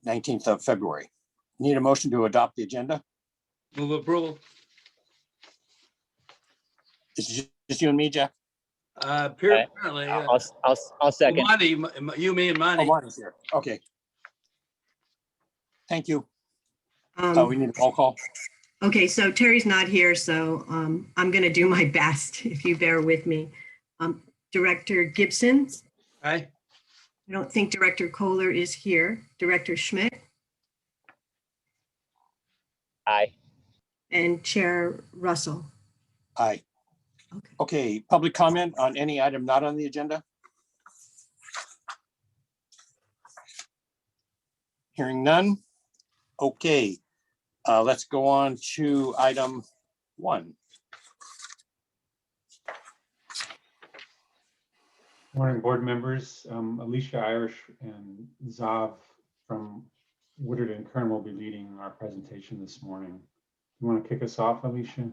19th of February. Need a motion to adopt the agenda? Move approval. It's just you and me, Jeff? Apparently, I'll second. Monty, you, me, and Oh, Monty. Marty's here. Okay. Thank you. Um, We need a roll call. Okay, so Terry's not here, so I'm going to do my best if you bear with me. Director Gibson, Aye. I don't think Director Kohler is here. Director Schmidt Aye. and Chair Russell. Aye. Okay. Okay, public comment on any item not on the agenda? Hearing none. Okay, let's go on to item 1. Morning, board members. Alicia Irish and Zav from Woodard and Kern will be leading our presentation this morning. You want to kick us off, Alicia?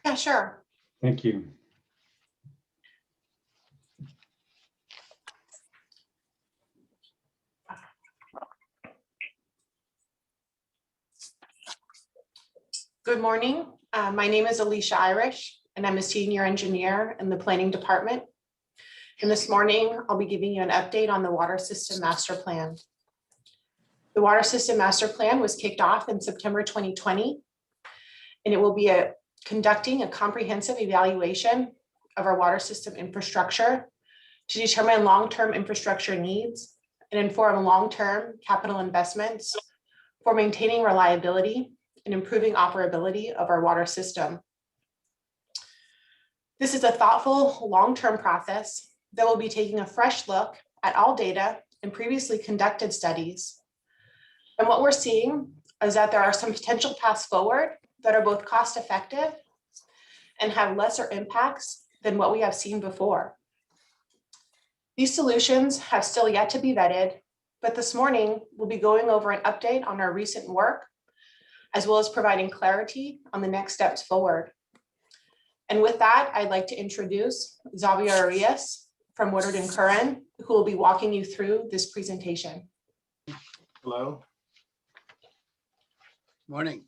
Yeah, sure. Thank you. Good morning. My name is Alicia Irish, and I'm a senior engineer in the planning department. And this morning, I'll be giving you an update on the Water System Master Plan. The Water System Master Plan was kicked off in September 2020, and it will be conducting a comprehensive evaluation of our water system infrastructure to determine long-term infrastructure needs and inform long-term capital investments for maintaining reliability and improving operability of our water system. This is a thoughtful, long-term process that will be taking a fresh look at all data and previously conducted studies. And what we're seeing is that there are some potential paths forward that are both cost-effective and have lesser impacts than what we have seen before. These solutions have still yet to be vetted, but this morning we'll be going over an update on our recent work, as well as providing clarity on the next steps forward. And with that, I'd like to introduce Xavier Arias from Woodard and Curran, who will be walking you through this presentation. Hello. Morning.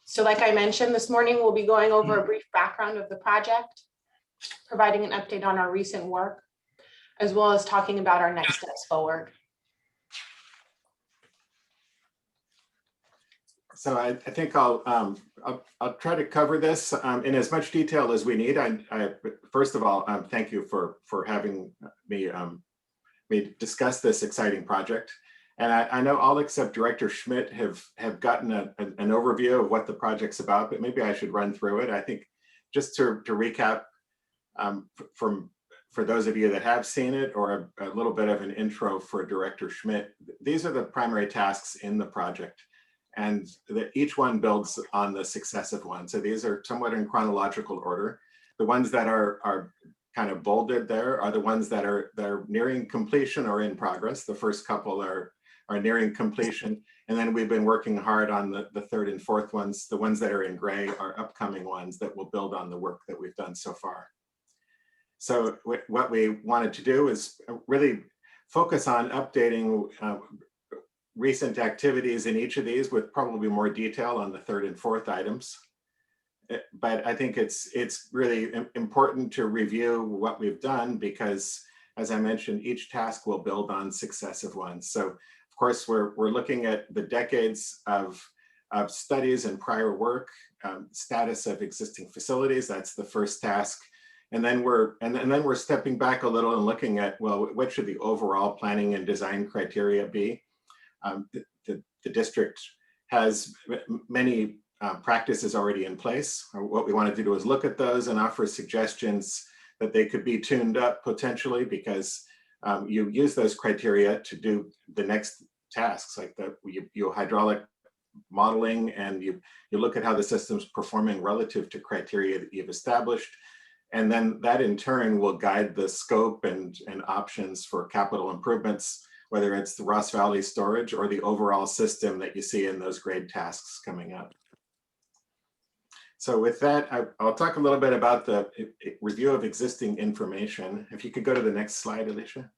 So like I mentioned, this morning we'll be going over a brief background of the project, providing an update on our recent work, as well as talking about our next steps forward. So I think I'll try to cover this in as much detail as we need. First of all, thank you for having me discuss this exciting project. And I know all except Director Schmidt have gotten an overview of what the project's about, but maybe I should run through it. I think just to recap for those of you that have seen it, or a little bit of an intro for Director Schmidt, these are the primary tasks in the project. And each one builds on the successive one. So these are somewhat in chronological order. The ones that are kind of bolded there are the ones that are nearing completion or in progress. The first couple are nearing completion. And then we've been working hard on the third and fourth ones. The ones that are in gray are upcoming ones that will build on the work that we've done so far. So what we wanted to do is really focus on updating recent activities in each of these with probably more detail on the third and fourth items. But I think it's really important to review what we've done because, as I mentioned, each task will build on successive ones. So of course, we're looking at the decades of studies and prior work, status of existing facilities. That's the first task. And then we're stepping back a little and looking at, well, what should the overall planning and design criteria be? The district has many practices already in place. What we wanted to do is look at those and offer suggestions that they could be tuned up potentially, because you use those criteria to do the next tasks, like you hydraulic modeling, and you look at how the system's performing relative to criteria that you've established. And then that in turn will guide the scope and options for capital improvements, whether it's the Ross Valley storage or the overall system that you see in those grade tasks coming up. So with that, I'll talk a little bit about the review of existing information. If you could go to the next slide, Alicia.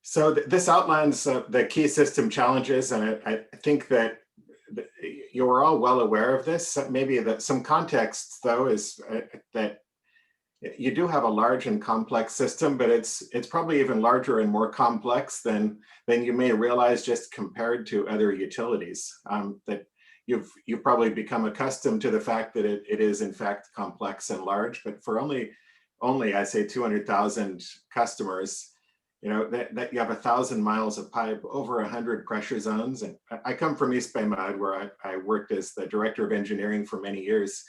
So this outlines the key system challenges, and I think that you're all well aware of this. Maybe that some context, though, is that you do have a large and complex system, but it's probably even larger and more complex than you may realize just compared to other utilities. That you've probably become accustomed to the fact that it is in fact complex and large, but for only I say 200,000 customers, you know, that you have 1,000 miles of pipe, over 100 pressure zones. And I come from East Bay Mud, where I worked as the director of engineering for many years.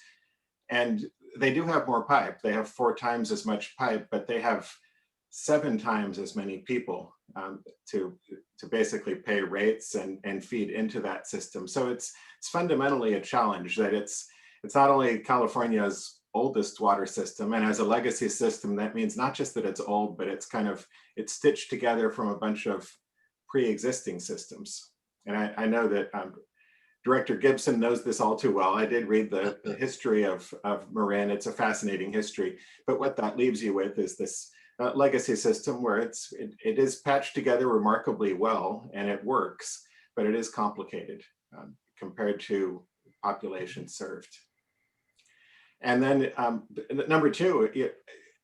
And they do have more pipe. They have 4 times as much pipe, but they have 7 times as many people to basically pay rates and feed into that system. So it's fundamentally a challenge that it's not only California's oldest water system, and as a legacy system, that means not just that it's old, but it's stitched together from a bunch of pre-existing systems. And I know that Director Gibson knows this all too well. I did read the history of Marin. It's a fascinating history, but what that leaves you with is this legacy system where it is patched together remarkably well, and it works, but it is complicated compared to population served. And then number 2,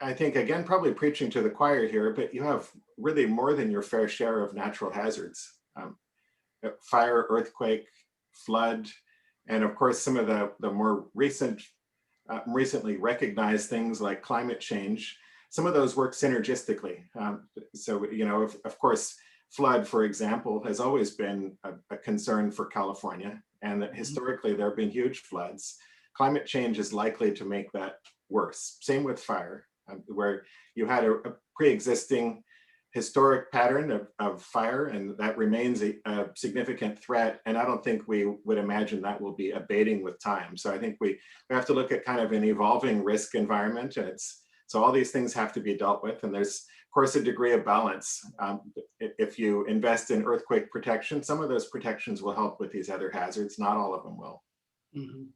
I think, again, probably preaching to the choir here, but you have really more than your fair share of natural hazards. Fire, earthquake, flood, and of course, some of the more recently recognized things like climate change. Some of those work synergistically. So, you know, of course, flood, for example, has always been a concern for California, and that historically there have been huge floods. Climate change is likely to make that worse. Same with fire, where you had a pre-existing historic pattern of fire, and that remains a significant threat. And I don't think we would imagine that will be abating with time. So I think we have to look at kind of an evolving risk environment. And so all these things have to be dealt with. And there's, of course, a degree of balance. If you invest in earthquake protection, some of those protections will help with these other hazards. Not all of them will. Mhm.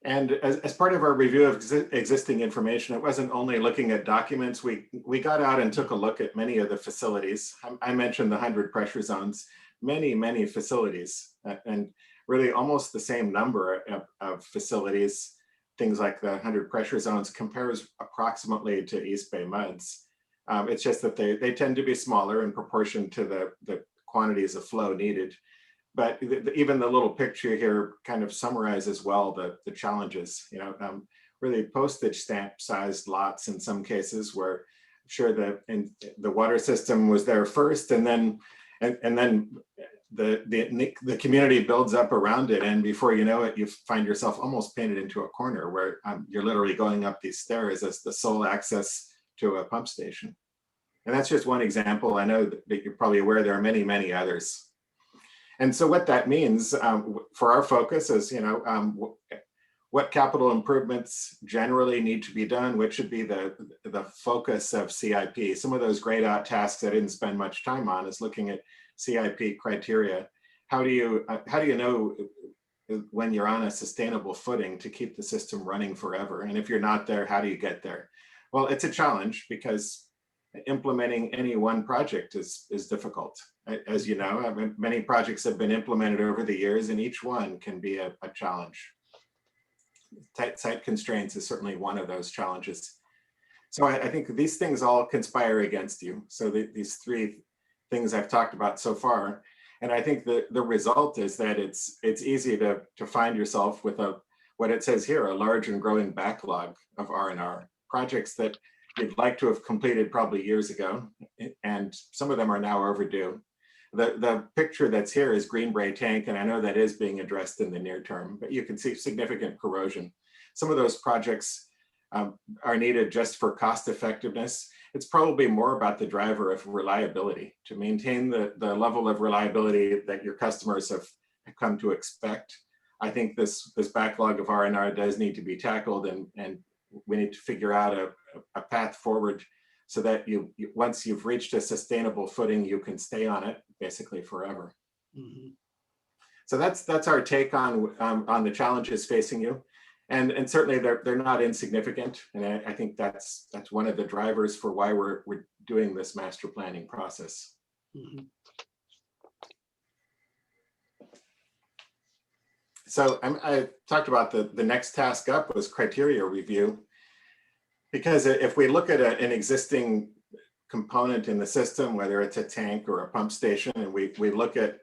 And as part of our review of existing information, it wasn't only looking at documents. We got out and took a look at many of the facilities. I mentioned the 100 pressure zones, many facilities, and really almost the same number of facilities. Things like the 100 pressure zones compares approximately to East Bay Muds. It's just that they tend to be smaller in proportion to the quantities of flow needed. But even the little picture here kind of summarizes well the challenges. You know, really postage stamp sized lots in some cases, where I'm sure the water system was there first, and then the community builds up around it, and before you know it, you find yourself almost painted into a corner where you're literally going up these stairs as the sole access to a pump station. And that's just one example. I know that you're probably aware there are many others. And so what that means for our focus is, you know, what capital improvements generally need to be done, which should be the focus of CIP. Some of those grayed out tasks I didn't spend much time on is looking at CIP criteria. How do you know when you're on a sustainable footing to keep the system running forever? And if you're not there, how do you get there? Well, it's a challenge because implementing any one project is difficult. As you know, many projects have been implemented over the years, and each one can be a challenge. Tight site constraints is certainly one of those challenges. So I think these things all conspire against you. So these 3 things I've talked about so far, and I think the result is that it's easy to find yourself with what it says here, a large and growing backlog of R&R projects that you'd like to have completed probably years ago, and some of them are now overdue. The picture that's here is Greenbrae Tank, and I know that is being addressed in the near term, but you can see significant corrosion. Some of those projects are needed just for cost effectiveness. It's probably more about the driver of reliability, to maintain the level of reliability that your customers have come to expect. I think this backlog of R&R does need to be tackled, and we need to figure out a path forward so that once you've reached a sustainable footing, you can stay on it basically forever. Mhm. So that's our take on the challenges facing you. And certainly they're not insignificant. And I think that's one of the drivers for why we're doing this master planning process. Mhm. So I talked about the next task up was criteria review. Because if we look at an existing component in the system, whether it's a tank or a pump station, and we look at,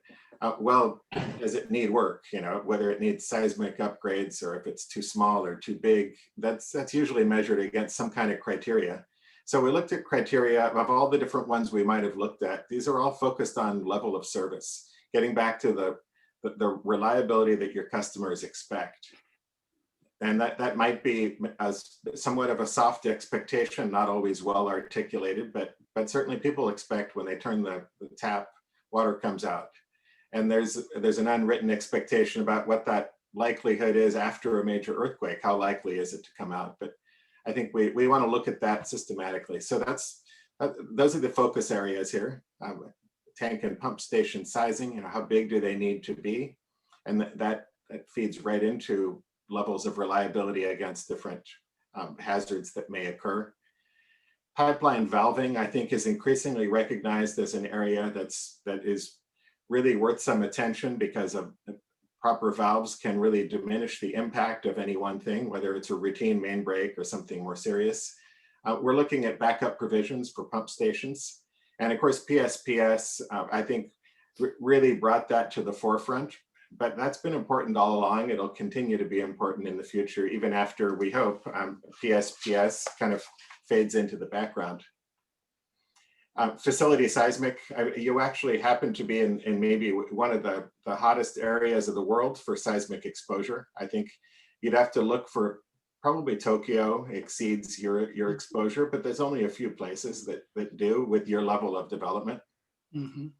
well, does it need work? You know, whether it needs seismic upgrades or if it's too small or too big, that's usually measured against some kind of criteria. So we looked at criteria of all the different ones we might have looked at. These are all focused on level of service, getting back to the reliability that your customers expect. And that might be as somewhat of a soft expectation, not always well articulated, but certainly people expect when they turn the tap, water comes out. And there's an unwritten expectation about what that likelihood is after a major earthquake. How likely is it to come out? But I think we want to look at that systematically. So those are the focus areas here. Tank and pump station sizing, how big do they need to be? And that feeds right into levels of reliability against different hazards that may occur. Pipeline valving, I think, is increasingly recognized as an area that is really worth some attention, because of proper valves can really diminish the impact of any one thing, whether it's a routine main break or something more serious. We're looking at backup provisions for pump stations. And of course, PSPS, I think, really brought that to the forefront. But that's been important all along. It'll continue to be important in the future, even after, we hope, PSPS kind of fades into the background. Facility seismic, you actually happen to be in maybe one of the hottest areas of the world for seismic exposure. I think you'd have to look for, probably Tokyo exceeds your exposure, but there's only a few places that do with your level of development. Mhm.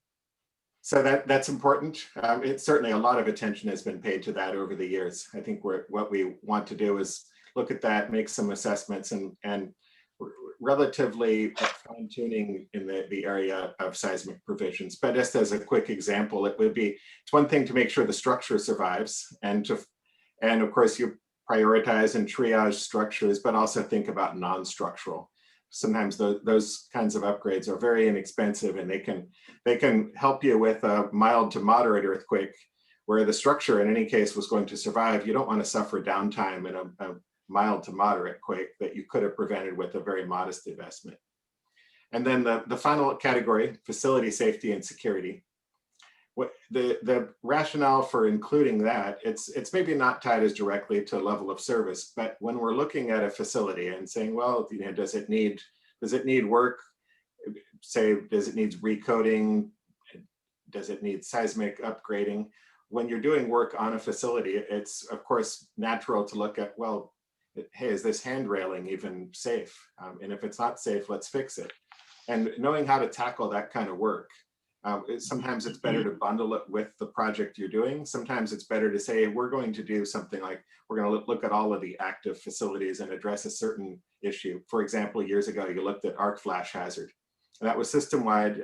So that's important. It's certainly a lot of attention has been paid to that over the years. I think what we want to do is look at that, make some assessments, and relatively fine tuning in the area of seismic provisions. But just as a quick example, it's one thing to make sure the structure survives, and of course you prioritize and triage structures, but also think about non-structural. Sometimes those kinds of upgrades are very inexpensive, and they can help you with a mild to moderate earthquake, where the structure in any case was going to survive. You don't want to suffer downtime in a mild to moderate quake that you could have prevented with a very modest investment. And then the final category, facility safety and security. The rationale for including that, it's maybe not tied as directly to level of service, but when we're looking at a facility and saying, well, does it need work? Say, does it need recoding? Does it need seismic upgrading? When you're doing work on a facility, it's of course natural to look at, well, hey, is this hand railing even safe? And if it's not safe, let's fix it. And knowing how to tackle that kind of work, sometimes it's better to bundle it with the project you're doing. Sometimes it's better to say, we're going to do something like, we're going to look at all of the active facilities and address a certain issue. For example, years ago, you looked at arc flash hazard. And that was system-wide.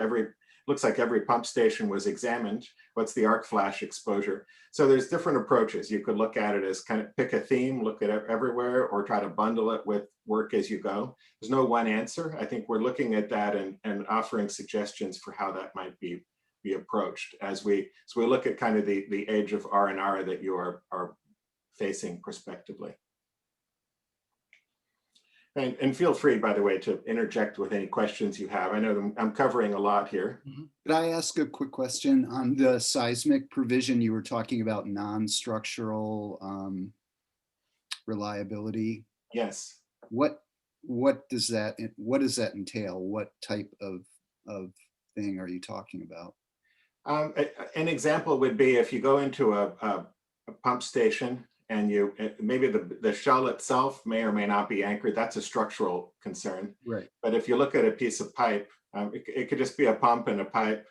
Looks like every pump station was examined. What's the arc flash exposure? So there's different approaches. You could look at it as kind of pick a theme, look at it everywhere, or try to bundle it with work as you go. There's no one answer. I think we're looking at that and offering suggestions for how that might be approached as we look at kind of the age of R&R that you are facing prospectively. And feel free, by the way, to interject with any questions you have. I know I'm covering a lot here. Could I ask a quick question on the seismic provision? You were talking about non-structural reliability. Yes. What does that entail? What type of thing are you talking about? An example would be if you go into a pump station and maybe the shell itself may or may not be anchored. That's a structural concern. Right. But if you look at a piece of pipe, it could just be a pump and a pipe,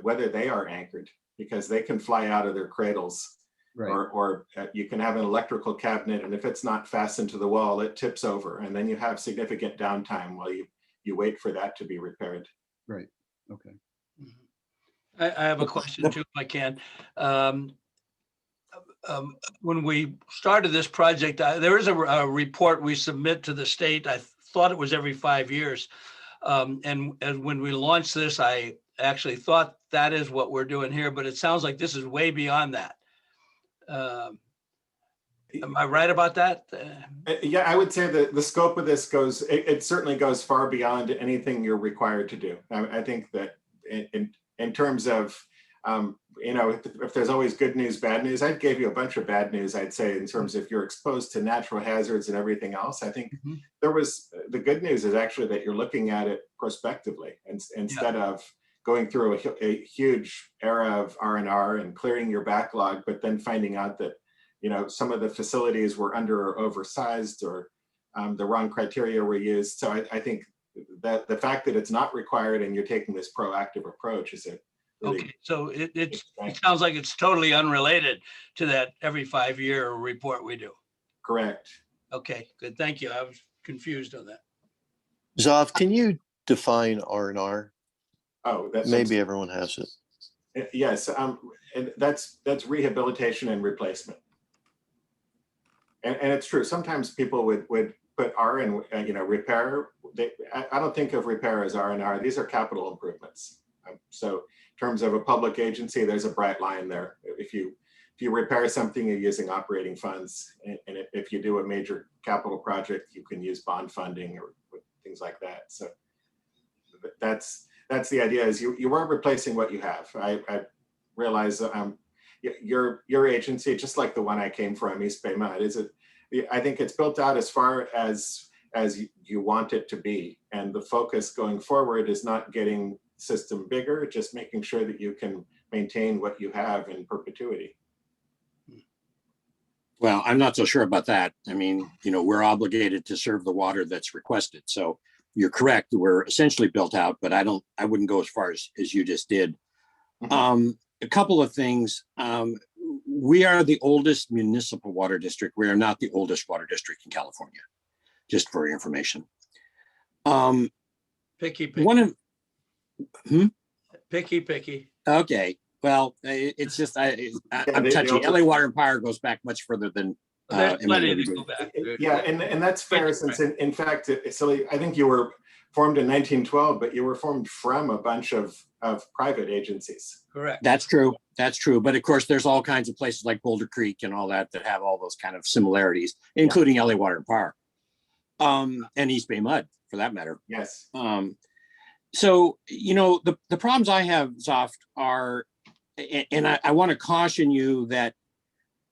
whether they are anchored, because they can fly out of their cradles. Right. Or you can have an electrical cabinet, and if it's not fastened to the wall, it tips over, and then you have significant downtime while you wait for that to be repaired. Right. Okay. I have a question too, if I can. When we started this project, there is a report we submit to the state. I thought it was every 5 years. And when we launched this, I actually thought that is what we're doing here, but it sounds like this is way beyond that. Am I right about that? Yeah, I would say that the scope of this goes, it certainly goes far beyond anything you're required to do. I think that in terms of, you know, if there's always good news, bad news, I gave you a bunch of bad news, I'd say, in terms of you're exposed to natural hazards and everything else. I think there was, the good news is actually that you're looking at it prospectively instead of going through a huge era of R&R and clearing your backlog, but then finding out that, you know, some of the facilities were under or oversized, or the wrong criteria were used. So I think that the fact that it's not required and you're taking this proactive approach is a really, okay, so it sounds like it's totally unrelated to that every 5 year report we do. correct. Okay, good. Thank you. I was confused on that. Zav, can you define R&R? Oh, that's Maybe everyone has it. yes. And that's rehabilitation and replacement. And it's true. Sometimes people would put R in, you know, repair. I don't think of repair as R&R. These are capital improvements. So in terms of a public agency, there's a bright line there. If you repair something, you're using operating funds. And if you do a major capital project, you can use bond funding or things like that. So that's the idea, is you are replacing what you have. I realize your agency, just like the one I came from, East Bay Mud, I think it's built out as far as you want it to be. And the focus going forward is not getting system bigger, just making sure that you can maintain what you have in perpetuity. Well, I'm not so sure about that. I mean, you know, we're obligated to serve the water that's requested. So you're correct. We're essentially built out, but I wouldn't go as far as you just did. A couple of things. We are the oldest municipal water district. We are not the oldest water district in California, just for your information. Picky. Picky. Okay. Well, it's just, I'm touchy. LA Water and Power goes back much further than. There's plenty to go back. Yeah, and that's fair, since in fact, Silly, I think you were formed in 1912, but you were formed from a bunch of private agencies. Correct. That's true. That's true. But of course, there's all kinds of places like Boulder Creek and all that have all those kind of similarities, including LA Water and Power, and East Bay Mud, for that matter. Yes. So, you know, the problems I have, Zoft, are, and I want to caution you that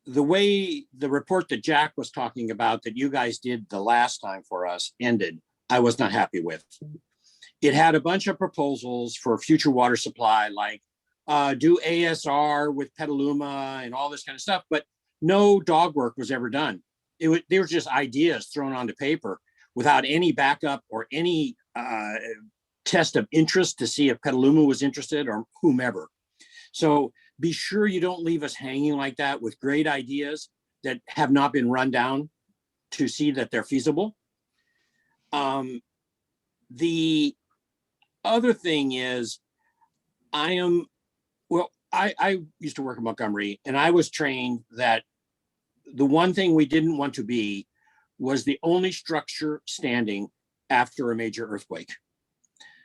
the way the report that Jack was talking about that you guys did the last time for us ended, I was not happy with. It had a bunch of proposals for future water supply, like do ASR with Petaluma and all this kind of stuff, but no dog work was ever done. They were just ideas thrown onto paper without any backup or any test of interest to see if Petaluma was interested or whomever. So be sure you don't leave us hanging like that with great ideas that have not been run down to see that they're feasible. The other thing is, I used to work in Montgomery, and I was trained that the one thing we didn't want to be was the only structure standing after a major earthquake.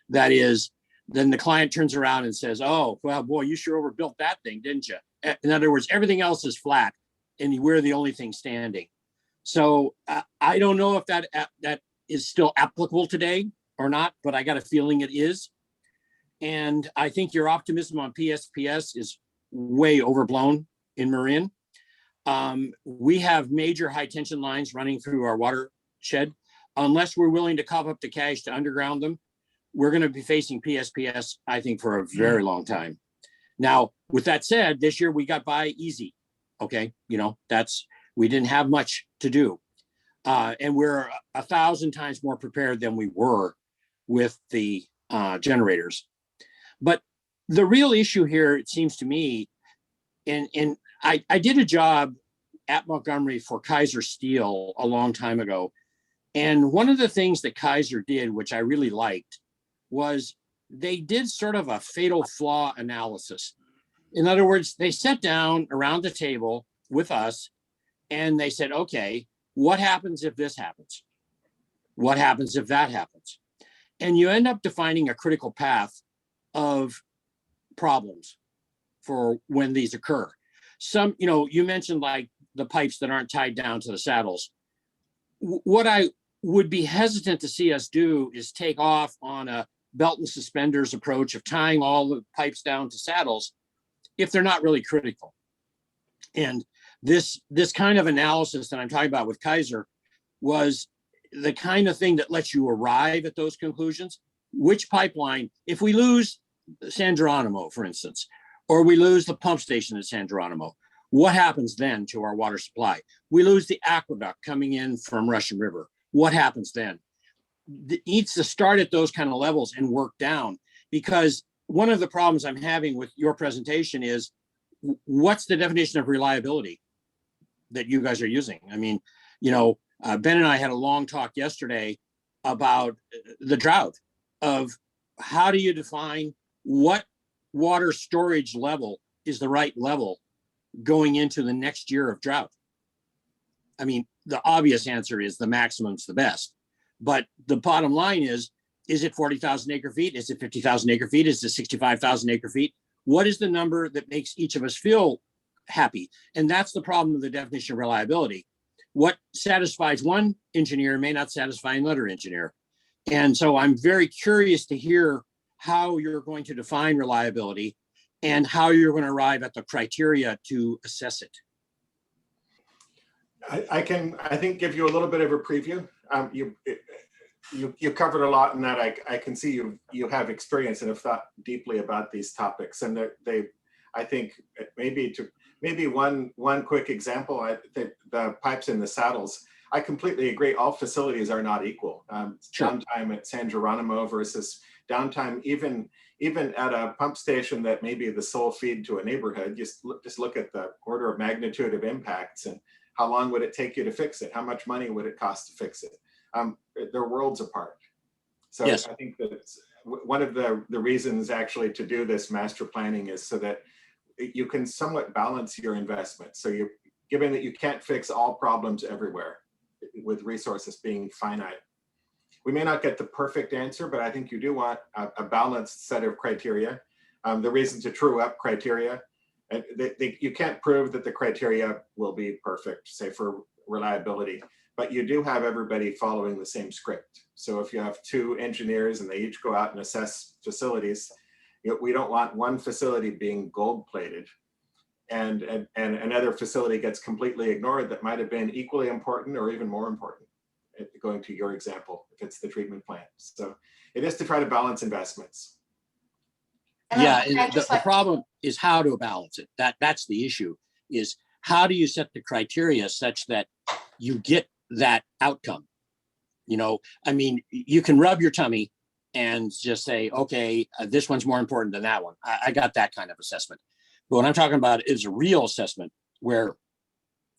That is, then the client turns around and says, oh, well, boy, you sure overbuilt that thing, didn't you? In other words, everything else is flat and we're the only thing standing. So I don't know if that is still applicable today or not, but I got a feeling it is. And I think your optimism on PSPS is way overblown in Marin. We have major high tension lines running through our watershed. Unless we're willing to cough up the cash to underground them, we're going to be facing PSPS, I think, for a very long time. Now, with that said, this year we got by easy. Okay. You know, we didn't have much to do. And we're 1,000 times more prepared than we were with the generators. But the real issue here, it seems to me, and I did a job at Montgomery for Kaiser Steel a long time ago. And one of the things that Kaiser did, which I really liked, was they did sort of a fatal flaw analysis. In other words, they sat down around the table with us and they said, okay, what happens if this happens? What happens if that happens? And you end up defining a critical path of problems for when these occur. Some, you mentioned like the pipes that aren't tied down to the saddles. What I would be hesitant to see us do is take off on a belt and suspenders approach of tying all the pipes down to saddles if they're not really critical. And this kind of analysis that I'm talking about with Kaiser was the kind of thing that lets you arrive at those conclusions. Which pipeline, if we lose San Geronimo, for instance, or we lose the pump station at San Geronimo, what happens then to our water supply? We lose the aqueduct coming in from Russian River. What happens then? It needs to start at those kind of levels and work down, because one of the problems I'm having with your presentation is what's the definition of reliability that you guys are using? I mean, Ben and I had a long talk yesterday about the drought of how do you define what water storage level is the right level going into the next year of drought. I mean, the obvious answer is the maximum's the best, but the bottom line is it 40,000 acre feet? Is it 50,000 acre feet? Is it 65,000 acre feet? What is the number that makes each of us feel happy? And that's the problem of the definition of reliability. What satisfies one engineer may not satisfy another engineer. And so I'm very curious to hear how you're going to define reliability and how you're going to arrive at the criteria to assess it. I can, I think, give you a little bit of a preview. You covered a lot in that. I can see you have experience and have thought deeply about these topics. And I think maybe one quick example, the pipes in the saddles, I completely agree. All facilities are not equal. Sure. Downtime at San Geronimo versus downtime even at a pump station that may be the sole feed to a neighborhood. Just look at the order of magnitude of impacts and how long would it take you to fix it? How much money would it cost to fix it? They're worlds apart. So yes. I think that one of the reasons actually to do this master planning is so that you can somewhat balance your investment. So given that you can't fix all problems everywhere with resources being finite, we may not get the perfect answer, but I think you do want a balanced set of criteria. The reason to true up criteria, you can't prove that the criteria will be perfect, say for reliability, but you do have everybody following the same script. So if you have two engineers and they each go out and assess facilities, we don't want one facility being gold plated and another facility gets completely ignored that might have been equally important or even more important, going to your example, if it's the treatment plant. So it is to try to balance investments. Yeah, and the problem is how to balance it. That's the issue, is how do you set the criteria such that you get that outcome? I mean, you can rub your tummy and just say, okay, this one's more important than that one. I got that kind of assessment. But what I'm talking about is a real assessment where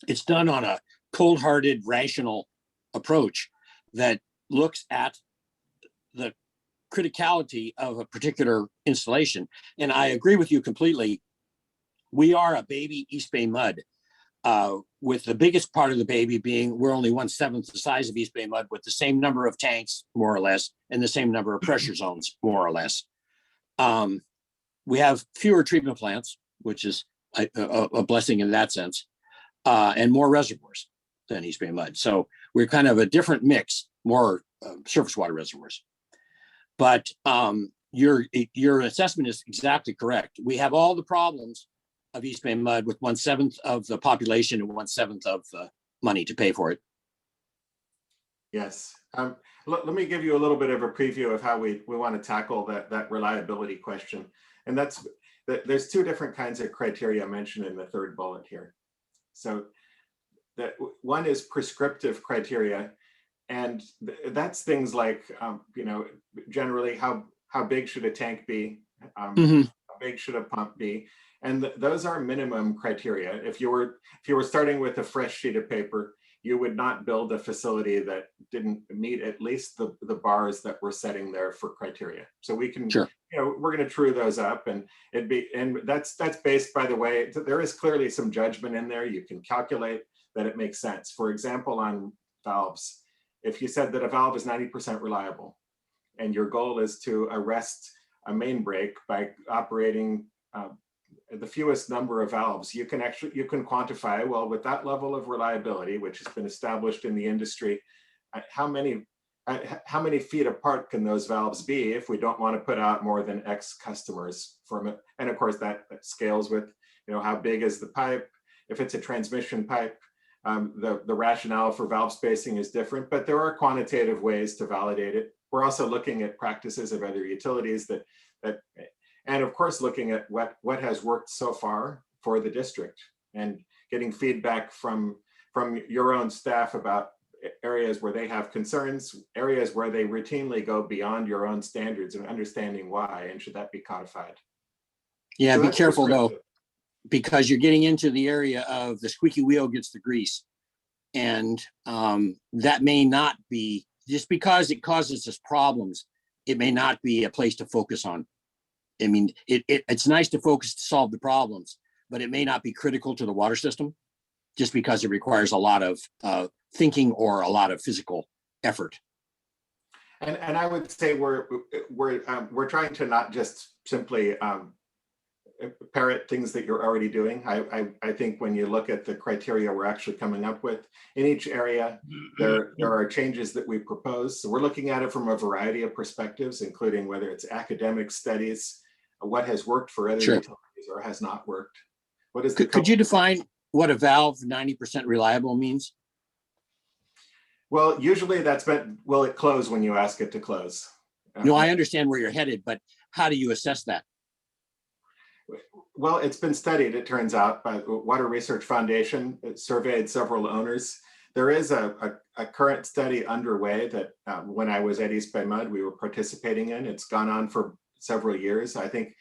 it's done on a cold-hearted, rational approach that looks at the criticality of a particular installation. And I agree with you completely. We are a baby East Bay mud, with the biggest part of the baby being we're only 1/7 the size of East Bay mud with the same number of tanks, more or less, and the same number of pressure zones, more or less. We have fewer treatment plants, which is a blessing in that sense, and more reservoirs than East Bay mud. So we're kind of a different mix, more surface water reservoirs. But your assessment is exactly correct. We have all the problems of East Bay mud with 1/7 of the population and 1/7 of the money to pay for it. Yes. Let me give you a little bit of a preview of how we want to tackle that reliability question. And there's two different kinds of criteria mentioned in the third bullet here. So that one is prescriptive criteria. And that's things like, generally how big should a tank be? How big should a pump be? And those are minimum criteria. If you were starting with a fresh sheet of paper, you would not build a facility that didn't meet at least the bars that we're setting there for criteria. So we can, Sure. we're going to true those up, and that's based, by the way, there is clearly some judgment in there. You can calculate that it makes sense. For example, on valves, if you said that a valve is 90% reliable, and your goal is to arrest a main break by operating the fewest number of valves, you can quantify, well, with that level of reliability, which has been established in the industry, how many feet apart can those valves be if we don't want to put out more than X customers from it? And of course, that scales with, how big is the pipe? If it's a transmission pipe, the rationale for valve spacing is different, but there are quantitative ways to validate it. We're also looking at practices of other utilities and of course, looking at what has worked so far for the district and getting feedback from your own staff about areas where they have concerns, areas where they routinely go beyond your own standards, and understanding why, and should that be codified. Yeah, So be that's careful though, prescriptive. because you're getting into the area of the squeaky wheel gets the grease. And that may not be, just because it causes us problems, it may not be a place to focus on. I mean, it's nice to focus to solve the problems, but it may not be critical to the water system just because it requires a lot of thinking or a lot of physical effort. And I would say we're trying to not just simply parrot things that you're already doing. I think when you look at the criteria we're actually coming up with in each area, there are changes that we propose. So we're looking at it from a variety of perspectives, including whether it's academic studies, what has worked for other Sure. utilities or has not worked. What is Could you define what a valve 90% reliable means? Well, usually that's meant, will it close when you ask it to close? No, I understand where you're headed, but how do you assess that? Well, it's been studied, it turns out, by the Water Research Foundation. It surveyed several owners. There is a current study underway that when I was at East Bay Mud, we were participating in. It's gone on for several years. I think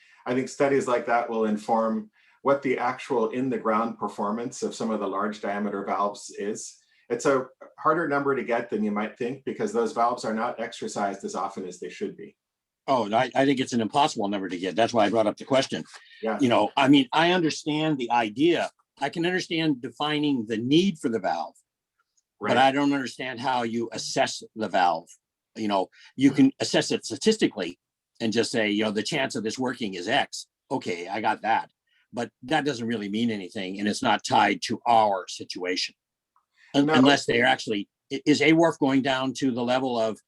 studies like that will inform what the actual in the ground performance of some of the large diameter valves is. It's a harder number to get than you might think, because those valves are not exercised as often as they should be. Oh, I think it's an impossible number to get. That's why I brought up the question. Yeah. I mean, I understand the idea. I can understand defining the need for the valve, Right. but I don't understand how you assess the valve. You can assess it statistically and just say, the chance of this working is X. Okay, I got that. But that doesn't really mean anything, and it's not tied to our situation. No. Unless they are actually, is AWRF going down to the level of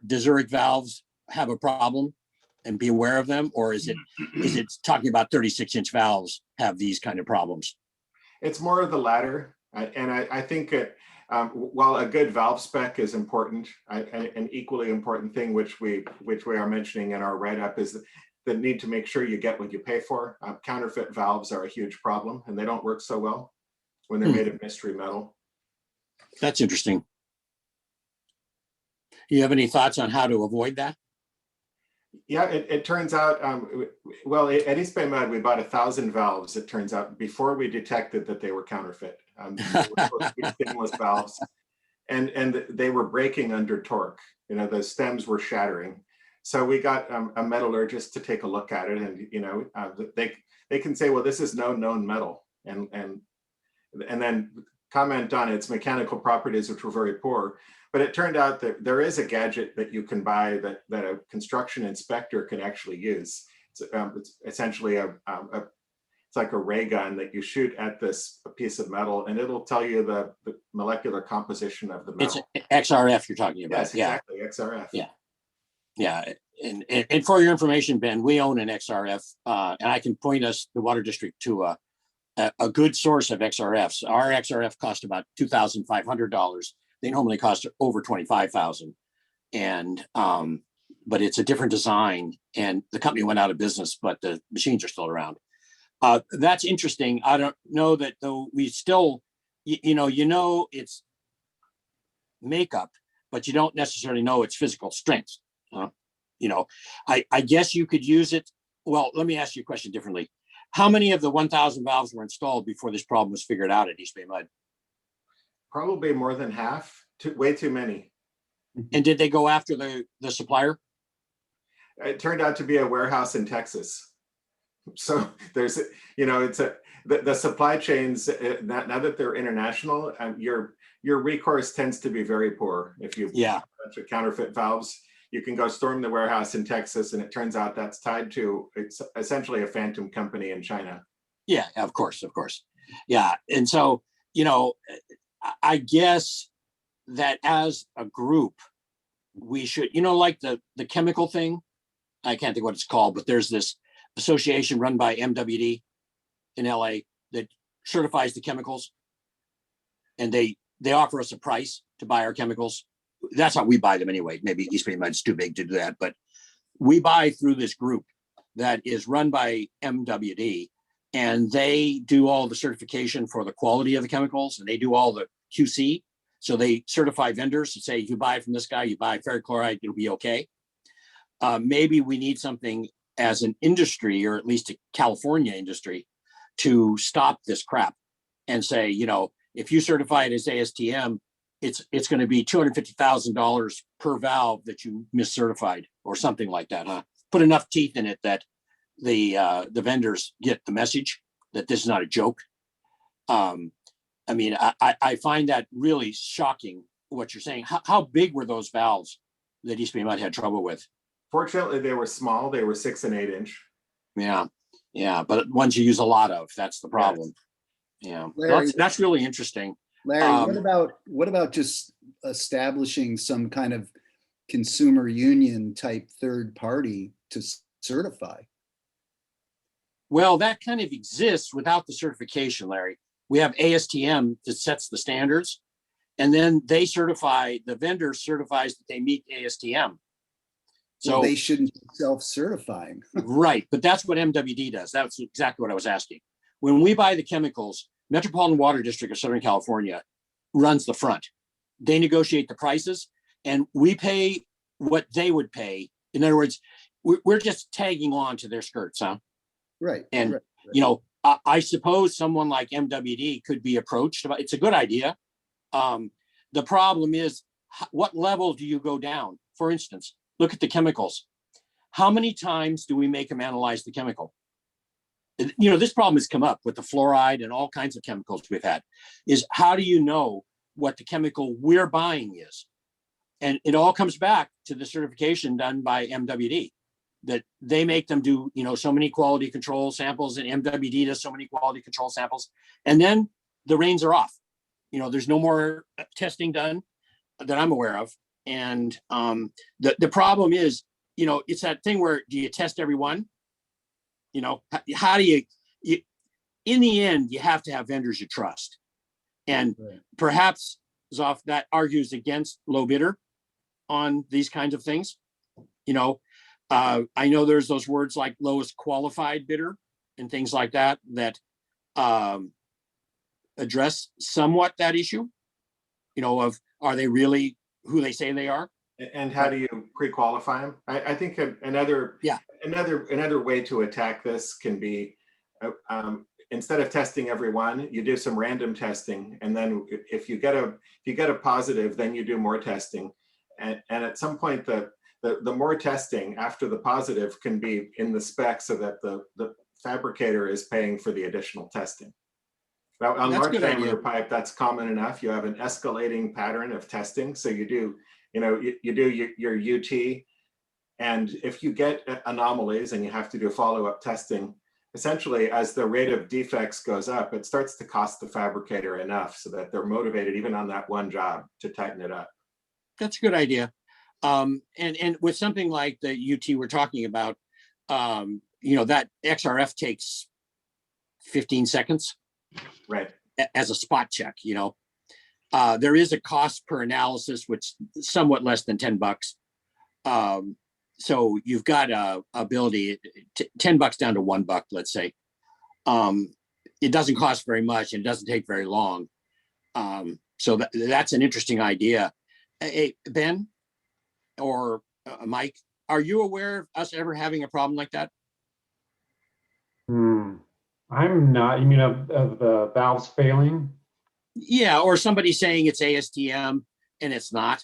does Zurich valves have a problem and be aware of them? Or is it talking about 36-inch valves have these kind of problems? It's more of the latter. I think while a good valve spec is important, an equally important thing, which we are mentioning in our write-up, is the need to make sure you get what you pay for. Counterfeit valves are a huge problem, and they don't work so well when they're made of mystery metal. That's interesting. You have any thoughts on how to avoid that? Yeah, it turns out, well, at East Bay Mud, we bought 1,000 valves, it turns out, before we detected that they were counterfeit. They were supposed to be stainless valves, and they were breaking under torque. The stems were shattering. So we got a metallurgist to take a look at it, and they can say, well, this is no known metal, and then comment on its mechanical properties, which were very poor. But it turned out that there is a gadget that you can buy that a construction inspector can actually use. It's essentially it's like a ray gun that you shoot at this piece of metal, and it'll tell you the molecular composition of the metal. It's XRF you're talking about. Yes, exactly, XRF. Yeah. Yeah. And for your information, Ben, we own an XRF, and I can point us, the water district, to a good source of XRFs. Our XRF cost about $2,500. They normally cost over $25,000, and but it's a different design. And the company went out of business, but the machines are still around. That's interesting. I don't know that though. We still, it's makeup, but you don't necessarily know its physical strength. I guess you could use it. Well, let me ask you a question differently. How many of the 1,000 valves were installed before this problem was figured out at East Bay Mud? Probably more than half, way too many. And did they go after the supplier? It turned out to be a warehouse in Texas. So there's, it's the supply chains, now that they're international, your recourse tends to be very poor. If you Yeah. bunch of counterfeit valves, you can go storm the warehouse in Texas, and it turns out that's tied to, it's essentially a phantom company in China. Yeah, of course. Yeah. And so, I guess that as a group, we should, like the chemical thing, I can't think what it's called, but there's this association run by MWD in LA that certifies the chemicals. And they offer us a price to buy our chemicals. That's how we buy them anyway. Maybe East Bay Med's too big to do that, but we buy through this group that is run by MWD, and they do all the certification for the quality of the chemicals, and they do all the QC. So they certify vendors to say, if you buy from this guy, you buy ferric chloride, it'll be okay. Maybe we need something as an industry, or at least a California industry, to stop this crap and say, if you certify it as ASTM, it's going to be $250,000 per valve that you miscertified, or something like that, huh? Put enough teeth in it that the vendors get the message that this is not a joke. I find that really shocking what you're saying. How big were those valves that East Bay Mud had trouble with? Fortunately, they were small. They were 6 and 8 inch. Yeah, but ones you use a lot of, that's the problem. Yes. Yeah, Larry, that's really interesting. Larry, what about just establishing some kind of consumer union type third party to certify? Well, that kind of exists without the certification, Larry. We have ASTM that sets the standards, and then they certify, the vendor certifies that they meet ASTM. So well, they shouldn't be self-certifying. Right, but that's what MWD does. That's exactly what I was asking. When we buy the chemicals, Metropolitan Water District of Southern California runs the front. They negotiate the prices, and we pay what they would pay. In other words, we're just tagging on to their skirts, huh? Right. And, right. I suppose someone like MWD could be approached. It's a good idea. The problem is, what level do you go down? For instance, look at the chemicals. How many times do we make them analyze the chemical? This problem has come up with the fluoride and all kinds of chemicals we've had, is how do you know what the chemical we're buying is? And it all comes back to the certification done by MWD, that they make them do, so many quality control samples, and MWD does so many quality control samples. And then the reins are off. There's no more testing done that I'm aware of. And the problem is, it's that thing where, do you test everyone? How do you, in the end, you have to have vendors you trust. And perhaps, Zoff, that argues against low bidder on these kinds of things. I know there's those words like lowest qualified bidder and things like that address somewhat that issue, of, are they really who they say they are? And how do you pre-qualify them? I think another way to attack this can be, instead of testing everyone, you do some random testing, and then if you get a positive, then you do more testing, and at some point the more testing after the positive can be in the spec, so that the fabricator is paying for the additional testing. Now, on large diameter pipe, that's common enough. You have an escalating pattern of testing, so you do your UT, and if you get anomalies and you have to do follow-up testing, essentially as the rate of defects goes up, it starts to cost the fabricator enough so that they're motivated, even on that one job, to tighten it up. That's a good idea. And with something like the UT we're talking about, that XRF takes 15 seconds, right, as a spot check. There is a cost per analysis, which is somewhat less than $10. So you've got a ability, $10 down to $1, let's say. It doesn't cost very much, and it doesn't take very long. So that's an interesting idea. Hey, Ben or Mike, are you aware of us ever having a problem like that? I'm not. You mean of the valves failing? Yeah, or somebody saying it's ASTM and it's not.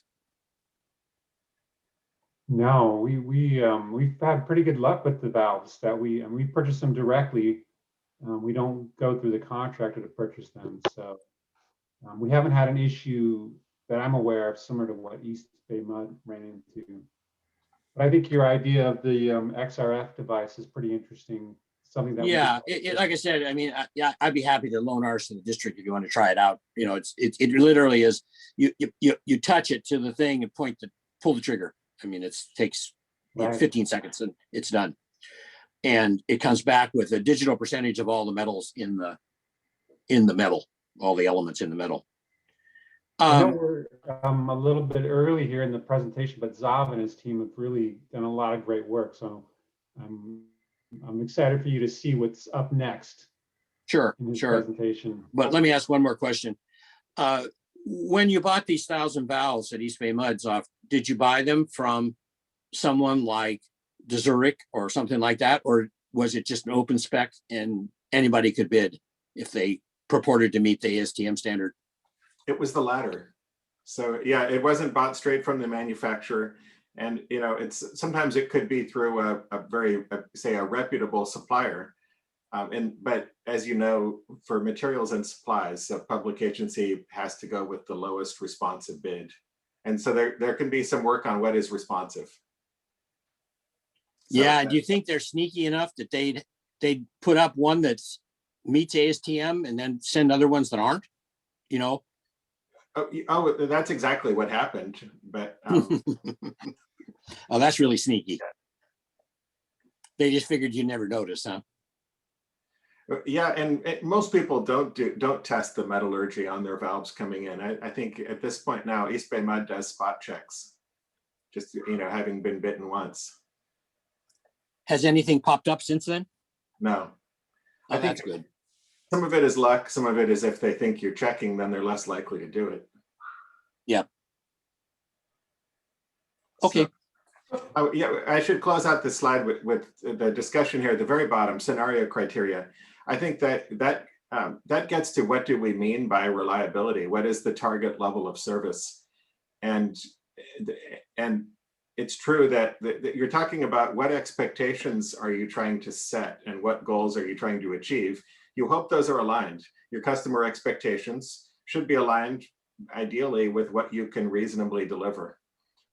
No, we've had pretty good luck with the valves that we purchase them directly. We don't go through the contractor to purchase them, so we haven't had an issue that I'm aware of similar to what East Bay Mud ran into. But I think your idea of the XRF device is pretty interesting. Something that Yeah, like I said, I mean, yeah, I'd be happy to loan ours to the district if you want to try it out. You know, it literally is you touch it to the thing and pull the trigger. I mean, it takes Right. 15 seconds and it's done. And it comes back with a digital percentage of all the metals in the metal, all the elements in the metal. I know we're a little bit early here in the presentation, but Zav and his team have really done a lot of great work. So I'm excited for you to see what's up next Sure, in his sure. presentation. But let me ask one more question. When you bought these 1,000 valves at East Bay Muds off, did you buy them from someone like Zurich or something like that? Or was it just an open spec and anybody could bid if they purported to meet the ASTM standard? It was the latter. So yeah, it wasn't bought straight from the manufacturer. And you know, sometimes it could be through a very, say, a reputable supplier. But as you know, for materials and supplies, a public agency has to go with the lowest responsive bid. And so there can be some work on what is responsive. So, yeah, do you think they're sneaky enough that they'd put up one that meets ASTM and then send other ones that aren't? You know? Oh, that's exactly what happened. But oh, that's really sneaky. They just figured you'd never notice, huh? Yeah, and most people don't test the metallurgy on their valves coming in. I think at this point now, East Bay Mud does spot checks, just having been bitten once. Has anything popped up since then? No. Oh, that's good. Some of it is luck. Some of it is if they think you're checking, then they're less likely to do it. Yep. Okay. So, yeah, I should close out this slide with the discussion here at the very bottom, scenario criteria. I think that gets to what do we mean by reliability? What is the target level of service? And it's true that you're talking about what expectations are you trying to set and what goals are you trying to achieve? You hope those are aligned. Your customer expectations should be aligned ideally with what you can reasonably deliver.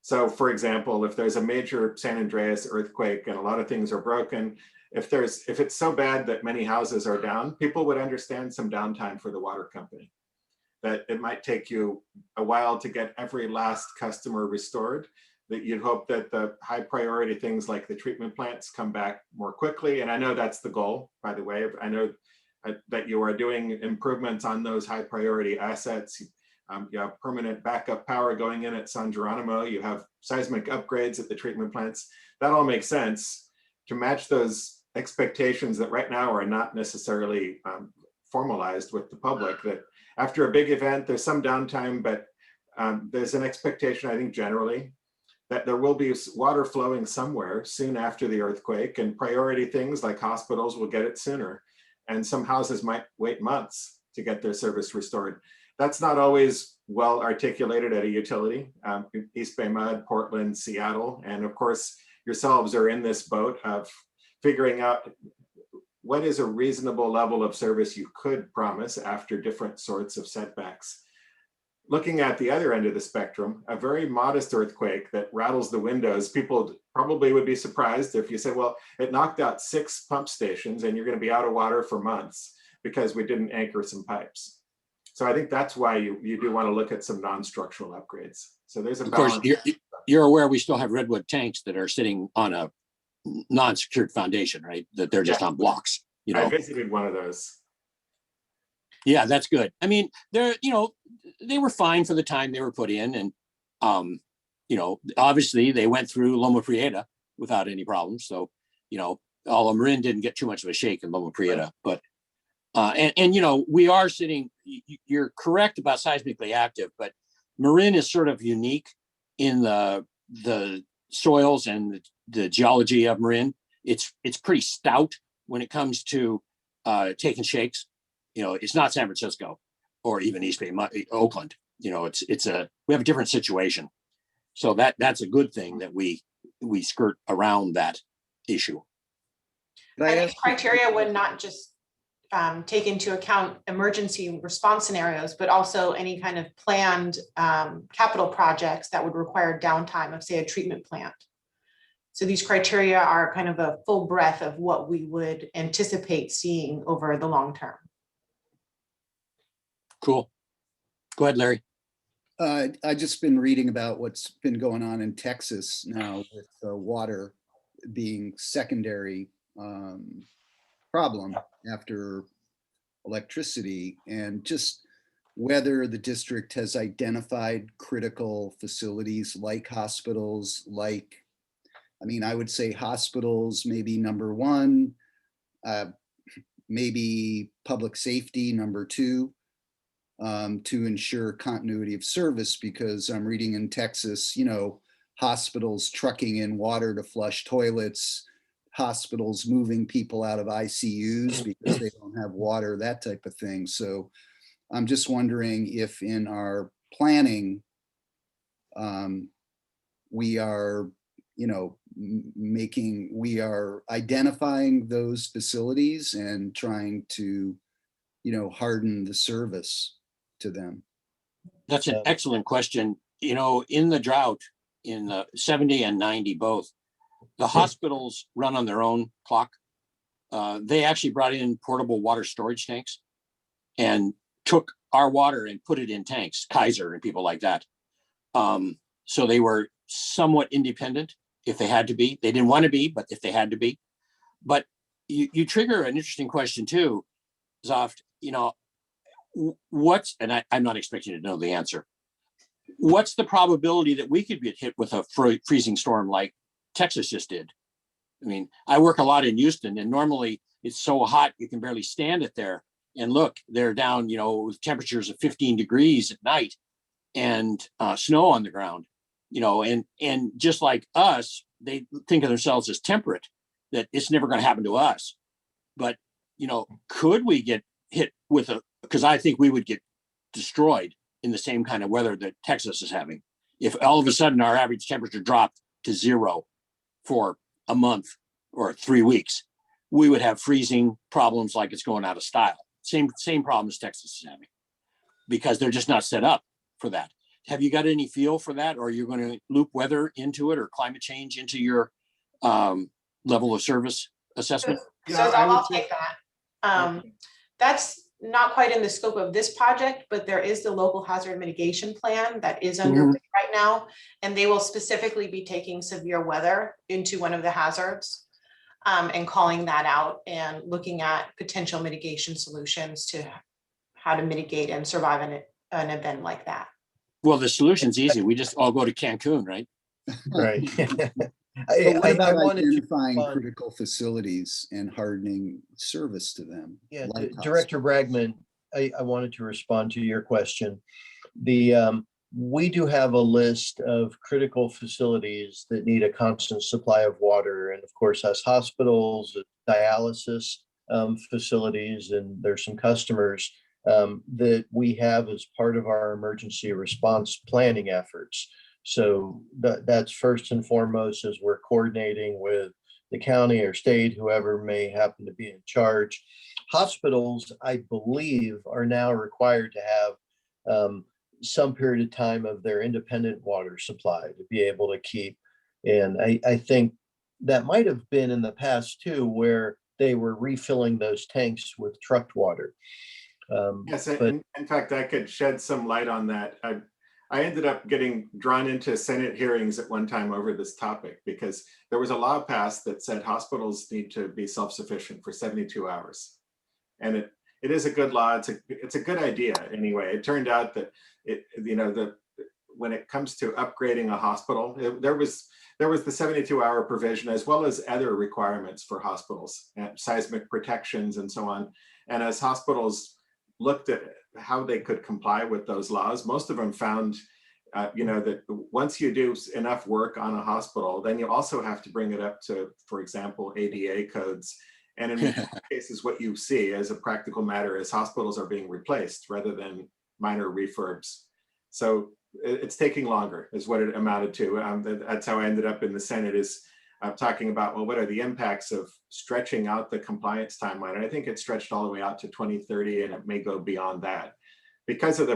So for example, if there's a major San Andreas earthquake and a lot of things are broken, if it's so bad that many houses are down, people would understand some downtime for the water company. That it might take you a while to get every last customer restored, that you'd hope that the high priority things like the treatment plants come back more quickly. And I know that's the goal, by the way. I know that you are doing improvements on those high priority assets. You have permanent backup power going in at San Geronimo. You have seismic upgrades at the treatment plants. That all makes sense to match those expectations that right now are not necessarily formalized with the public, that after a big event, there's some downtime, but there's an expectation, I think generally, that there will be water flowing somewhere soon after the earthquake, and priority things like hospitals will get it sooner. And some houses might wait months to get their service restored. That's not always well articulated at a utility. East Bay Mud, Portland, Seattle, and of course, yourselves are in this boat of figuring out what is a reasonable level of service you could promise after different sorts of setbacks. Looking at the other end of the spectrum, a very modest earthquake that rattles the windows, people probably would be surprised if you said, well, it knocked out 6 pump stations and you're going to be out of water for months because we didn't anchor some pipes. So I think that's why you do want to look at some non-structural upgrades. So there's a balance. Of course, you're aware we still have redwood tanks that are sitting on a non-secured foundation, right? That they're just on blocks. I visited one of those. Yeah, that's good. I mean, they were fine for the time they were put in, and obviously they went through Loma Prieta without any problems. So, although Marin didn't get too much of a shake in Loma Prieta, but we are sitting. You're correct about seismically active, but Marin is sort of unique in the soils and the geology of Marin. It's pretty stout when it comes to taking shakes. It's not San Francisco or even East Bay, Oakland. You know, we have a different situation. So that's a good thing that we skirt around that issue. Could I And ask these criteria would not just take into account emergency response scenarios, but also any kind of planned capital projects that would require downtime of, say, a treatment plant. So these criteria are kind of a full breadth of what we would anticipate seeing over the long term. Cool. Go ahead, Larry. I just been reading about what's been going on in Texas now with water being secondary problem after electricity, and just whether the district has identified critical facilities like hospitals, I would say hospitals, maybe number one, maybe public safety, number two, to ensure continuity of service, because I'm reading in Texas, hospitals trucking in water to flush toilets, hospitals moving people out of ICUs because they don't have water, that type of thing. So I'm just wondering if in our planning, we are, we are identifying those facilities and trying to, harden the service to them. That's an excellent question. In the drought, in the 70 and 90 both, the hospitals run on their own clock. They actually brought in portable water storage tanks and took our water and put it in tanks, Kaiser and people like that. So they were somewhat independent if they had to be. They didn't want to be, but if they had to be. But you trigger an interesting question too, Zoft. I'm not expecting you to know the answer. What's the probability that we could get hit with a freezing storm like Texas just did? I mean, I work a lot in Houston, and normally it's so hot you can barely stand it there. And look, they're down, with temperatures of 15 degrees at night and snow on the ground, and just like us, they think of themselves as temperate, that it's never going to happen to us. But, could we get hit with because I think we would get destroyed in the same kind of weather that Texas is having. If all of a sudden our average temperature dropped to 0 for a month or 3 weeks, we would have freezing problems like it's going out of style. Same problem as Texas is having, because they're just not set up for that. Have you got any feel for that, or are you going to loop weather into it or climate change into your level of service assessment? So I'll take that. That's not quite in the scope of this project, but there is the local hazard mitigation plan that is underway right now, and they will specifically be taking severe weather into one of the hazards and calling that out and looking at potential mitigation solutions to how to mitigate and survive an event like that. Well, the solution's easy. We just all go to Cancun, right? Right. What about wanted to identifying respond- critical facilities and hardening service to them? Yeah, like Director Bragman, I wanted to respond to your question. We do have a list of critical facilities that need a constant supply of water, and of course, as hospitals, dialysis facilities, and there's some customers that we have as part of our emergency response planning efforts. So that's first and foremost as we're coordinating with the county or state, whoever may happen to be in charge. Hospitals, I believe, are now required to have some period of time of their independent water supply to be able to keep. And I think that might have been in the past too, where they were refilling those tanks with trucked water. Yes, but in fact, I could shed some light on that. I ended up getting drawn into Senate hearings at one time over this topic because there was a law passed that said hospitals need to be self-sufficient for 72 hours. And it is a good law. It's a good idea anyway. It turned out that when it comes to upgrading a hospital, there was the 72-hour provision as well as other requirements for hospitals, seismic protections and so on. And as hospitals looked at how they could comply with those laws, most of them found, that once you do enough work on a hospital, then you also have to bring it up to, for example, ADA codes. And in most cases, what you see as a practical matter is hospitals are being replaced rather than minor refurbs. So it's taking longer is what it amounted to. That's how I ended up in the Senate, is talking about, well, what are the impacts of stretching out the compliance timeline? And I think it's stretched all the way out to 2030, and it may go beyond that. Because of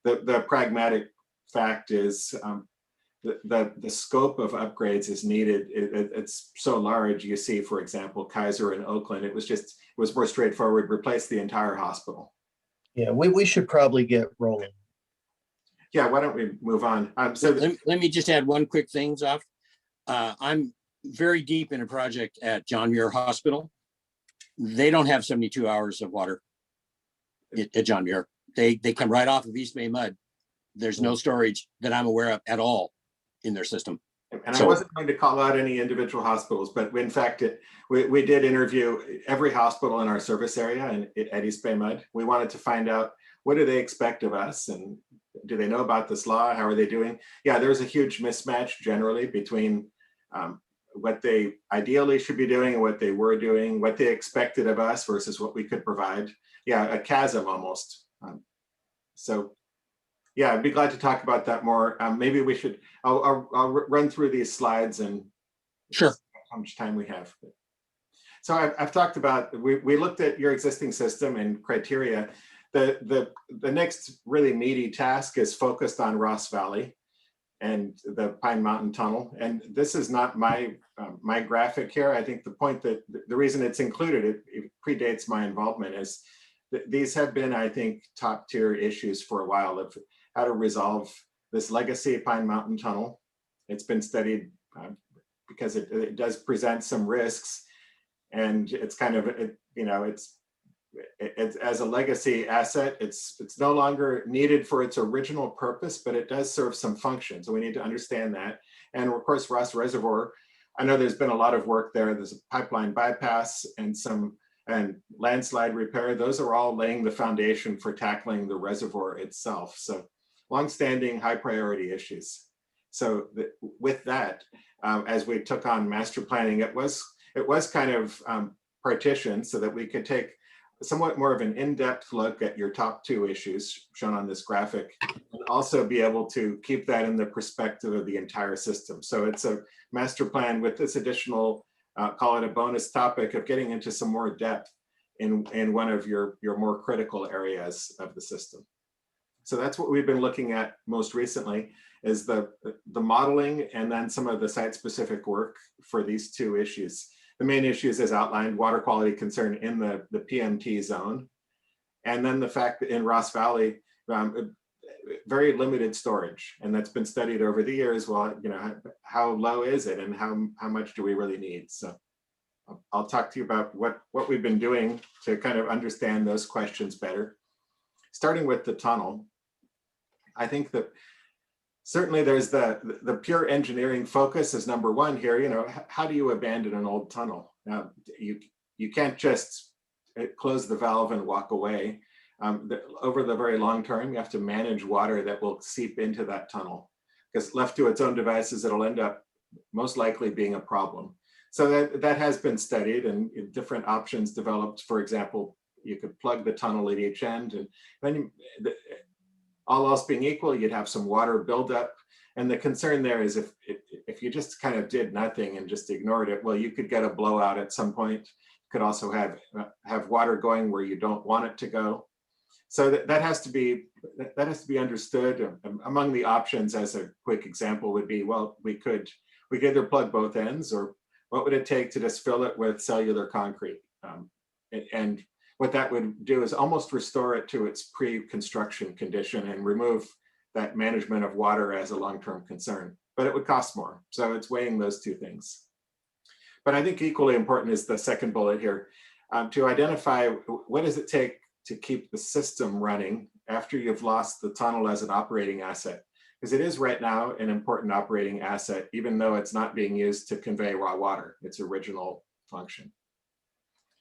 the pragmatic fact is the scope of upgrades is needed. It's so large. You see, for example, Kaiser and Oakland, it was more straightforward, replace the entire hospital. Yeah, we should probably get rolling. Yeah, why don't we move on? Let me just add one quick thing, Zoff. I'm very deep in a project at John Muir Hospital. They don't have 72 hours of water at John Muir. They come right off of East Bay mud. There's no storage that I'm aware of at all in their system. And I wasn't going to call out any individual hospitals, but in fact, we did interview every hospital in our service area at East Bay Mud. We wanted to find out, what do they expect of us? And do they know about this law? How are they doing? Yeah, there's a huge mismatch generally between what they ideally should be doing and what they were doing, what they expected of us versus what we could provide. Yeah, a chasm almost. So yeah, I'd be glad to talk about that more. Maybe we should, I'll run through these slides and sure how much time we have. So I've talked about, we looked at your existing system and criteria. The next really meaty task is focused on Ross Valley and the Pine Mountain Tunnel. And this is not my my graphic here. I think the point that the reason it's included, it predates my involvement, is that these have been, I think, top tier issues for a while of how to resolve this legacy Pine Mountain Tunnel. It's been studied because it does present some risks, and it's kind of, it's as a legacy asset, it's no longer needed for its original purpose, but it does serve some function. So we need to understand that. And of course, Ross Reservoir, I know there's been a lot of work there. There's a pipeline bypass and landslide repair. Those are all laying the foundation for tackling the reservoir itself. So longstanding high priority issues. So with that, as we took on master planning, it was kind of partitioned so that we could take somewhat more of an in-depth look at your top two issues shown on this graphic, and also be able to keep that in the perspective of the entire system. So it's a master plan with this additional, call it a bonus topic of getting into some more depth in one of your more critical areas of the system. So that's what we've been looking at most recently, is the modeling and then some of the site-specific work for these two issues. The main issues, as outlined, water quality concern in the PMT zone. And then the fact that in Ross Valley, very limited storage. And that's been studied over the years. Well, how low is it and how much do we really need? So I'll talk to you about what we've been doing to kind of understand those questions better. Starting with the tunnel, I think that certainly there's the pure engineering focus is number one here. How do you abandon an old tunnel? Now, you can't just close the valve and walk away. Over the very long term, you have to manage water that will seep into that tunnel, because left to its own devices, it'll end up most likely being a problem. So that has been studied and different options developed. For example, you could plug the tunnel at each end, and then all else being equal, you'd have some water buildup. And the concern there is if you just kind of did nothing and just ignored it, well, you could get a blowout at some point. You could also have water going where you don't want it to go. So that has to be understood. Among the options, as a quick example, would be, well, we could either plug both ends, or what would it take to just fill it with cellular concrete? And what that would do is almost restore it to its pre-construction condition and remove that management of water as a long-term concern, but it would cost more. So it's weighing those two things. But I think equally important is the second bullet here, to identify what does it take to keep the system running after you've lost the tunnel as an operating asset, because it is right now an important operating asset, even though it's not being used to convey raw water, its original function.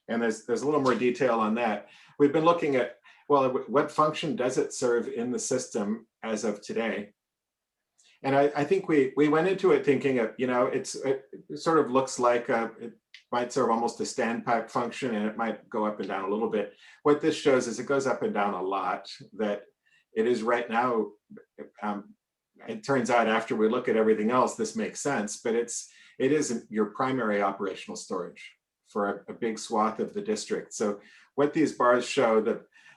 And there's a little more detail on that. We've been looking at, well, what function does it serve in the system as of today? And I think we went into it thinking of, it sort of looks like it might serve almost a standpipe function, and it might go up and down a little bit. What this shows is it goes up and down a lot, that it is right now. It turns out after we look at everything else, this makes sense, but it isn't your primary operational storage for a big swath of the district. So what these bars show,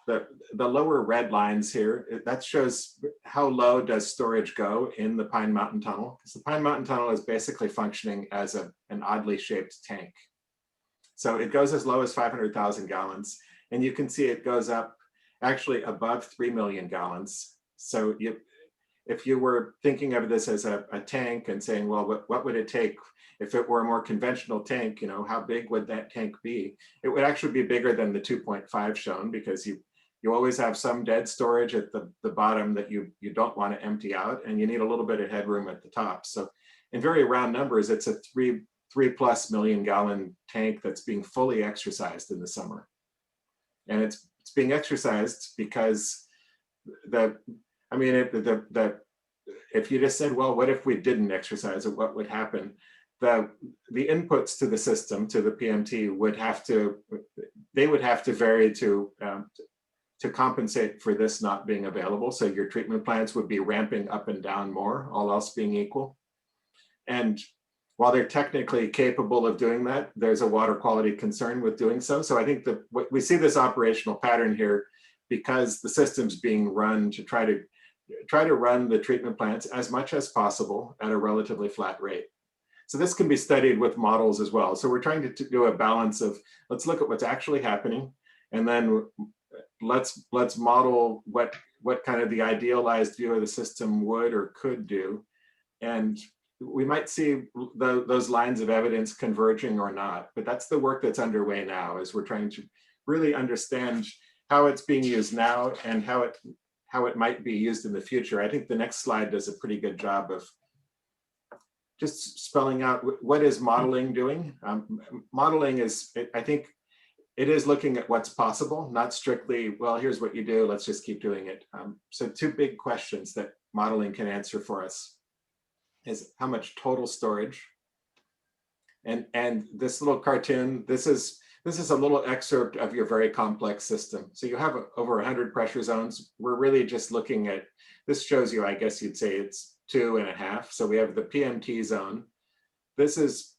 the lower red lines here, that shows how low does storage go in the Pine Mountain Tunnel, because the Pine Mountain Tunnel is basically functioning as an oddly shaped tank. So it goes as low as 500,000 gallons, and you can see it goes up actually above 3 million gallons. So if you were thinking of this as a tank and saying, well, what would it take if it were a more conventional tank, you know, how big would that tank be? It would actually be bigger than the 2.5 shown, because you always have some dead storage at the bottom that you don't want to empty out, and you need a little bit of headroom at the top. So in very round numbers, it's a 3+ million gallon tank that's being fully exercised in the summer. And it's being exercised because if you just said, well, what if we didn't exercise it, what would happen? The inputs to the system, to the PMT, would have to vary to compensate for this not being available. So your treatment plants would be ramping up and down more, all else being equal. And while they're technically capable of doing that, there's a water quality concern with doing so. So I think that we see this operational pattern here because the system's being run to try to run the treatment plants as much as possible at a relatively flat rate. So this can be studied with models as well. So we're trying to do a balance of, let's look at what's actually happening, and then let's model what kind of the idealized view of the system would or could do. And we might see those lines of evidence converging or not, but that's the work that's underway now, as we're trying to really understand how it's being used now and how it might be used in the future. I think the next slide does a pretty good job of just spelling out what is modeling doing. Modeling is, I think, it is looking at what's possible, not strictly, well, here's what you do, let's just keep doing it. So two big questions that modeling can answer for us is how much total storage. And this little cartoon, this is a little excerpt of your very complex system. So you have over 100 pressure zones. We're really just looking at, this shows you, I guess you'd say it's 2.5. So we have the PMT zone. This is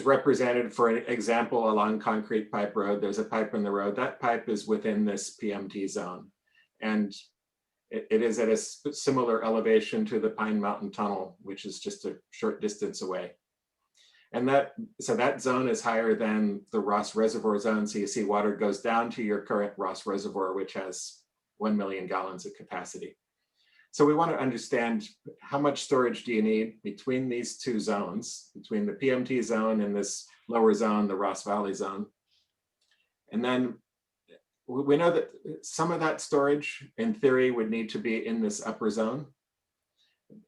represented, for an example, along concrete pipe road. There's a pipe in the road. That pipe is within this PMT zone. And it is at a similar elevation to the Pine Mountain Tunnel, which is just a short distance away. And so that zone is higher than the Ross Reservoir zone. So you see water goes down to your current Ross Reservoir, which has 1 million gallons of capacity. So we want to understand how much storage do you need between these two zones, between the PMT zone and this lower zone, the Ross Valley zone. And then we know that some of that storage, in theory, would need to be in this upper zone.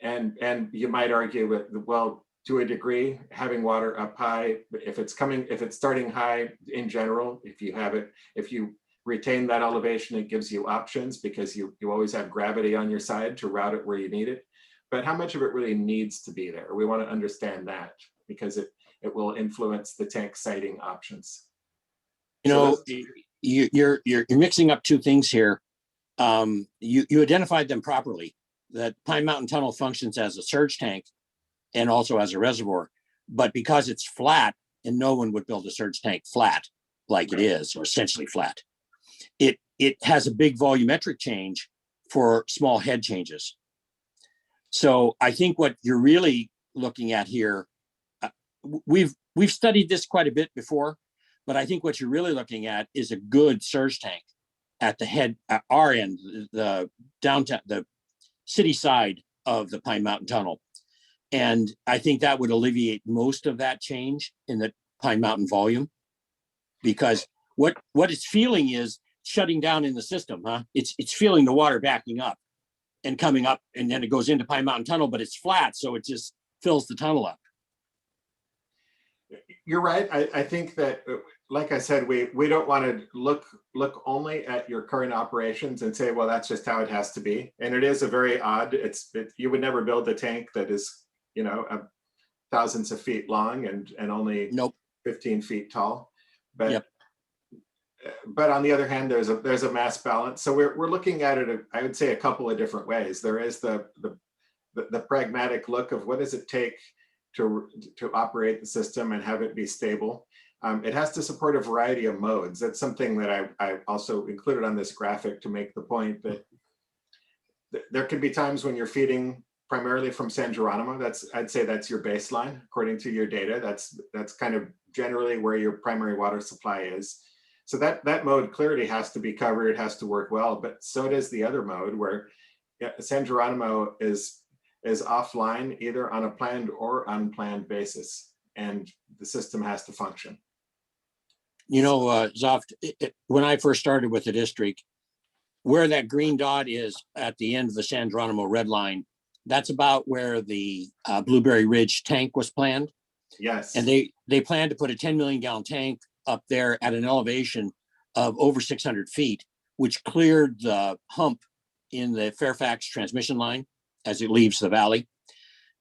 And you might argue with, well, to a degree, having water up high, if it's starting high in general, if you retain that elevation, it gives you options because you always have gravity on your side to route it where you need it. But how much of it really needs to be there? We want to understand that because it will influence the tank siting options. You know, you're mixing up two things here. You identified them properly. That Pine Mountain Tunnel functions as a surge tank and also as a reservoir, but because it's flat, and no one would build a surge tank flat like it is, or essentially flat, it has a big volumetric change for small head changes. So I think what you're really looking at here, we've studied this quite a bit before, but I think what you're really looking at is a good surge tank at the head, at our end, the downtown, the city side of the Pine Mountain Tunnel. And I think that would alleviate most of that change in the Pine Mountain volume, because what it's feeling is shutting down in the system, huh? It's feeling the water backing up and coming up, and then it goes into Pine Mountain Tunnel, but it's flat, so it just fills the tunnel up. You're right. I think that, like I said, we don't want to look only at your current operations and say, well, that's just how it has to be. And it is a very odd, you would never build a tank that is, you know, thousands of feet long and only 15 feet tall. But but on the other hand, there's a mass balance. So we're looking at it, I would say, a couple of different ways. There is the pragmatic look of what does it take to operate the system and have it be stable. It has to support a variety of modes. That's something that I also included on this graphic to make the point that there can be times when you're feeding primarily from San Geronimo. I'd say that's your baseline according to your data. That's kind of generally where your primary water supply is. So that mode clearly has to be covered. It has to work well, but so does the other mode where San Geronimo is offline either on a planned or unplanned basis, and the system has to function. You know, Zoft, when I first started with the district, where that green dot is at the end of the San Geronimo red line, that's about where the Blueberry Ridge tank was planned. Yes. And they planned to put a 10 million gallon tank up there at an elevation of over 600 feet, which cleared the hump in the Fairfax transmission line as it leaves the valley.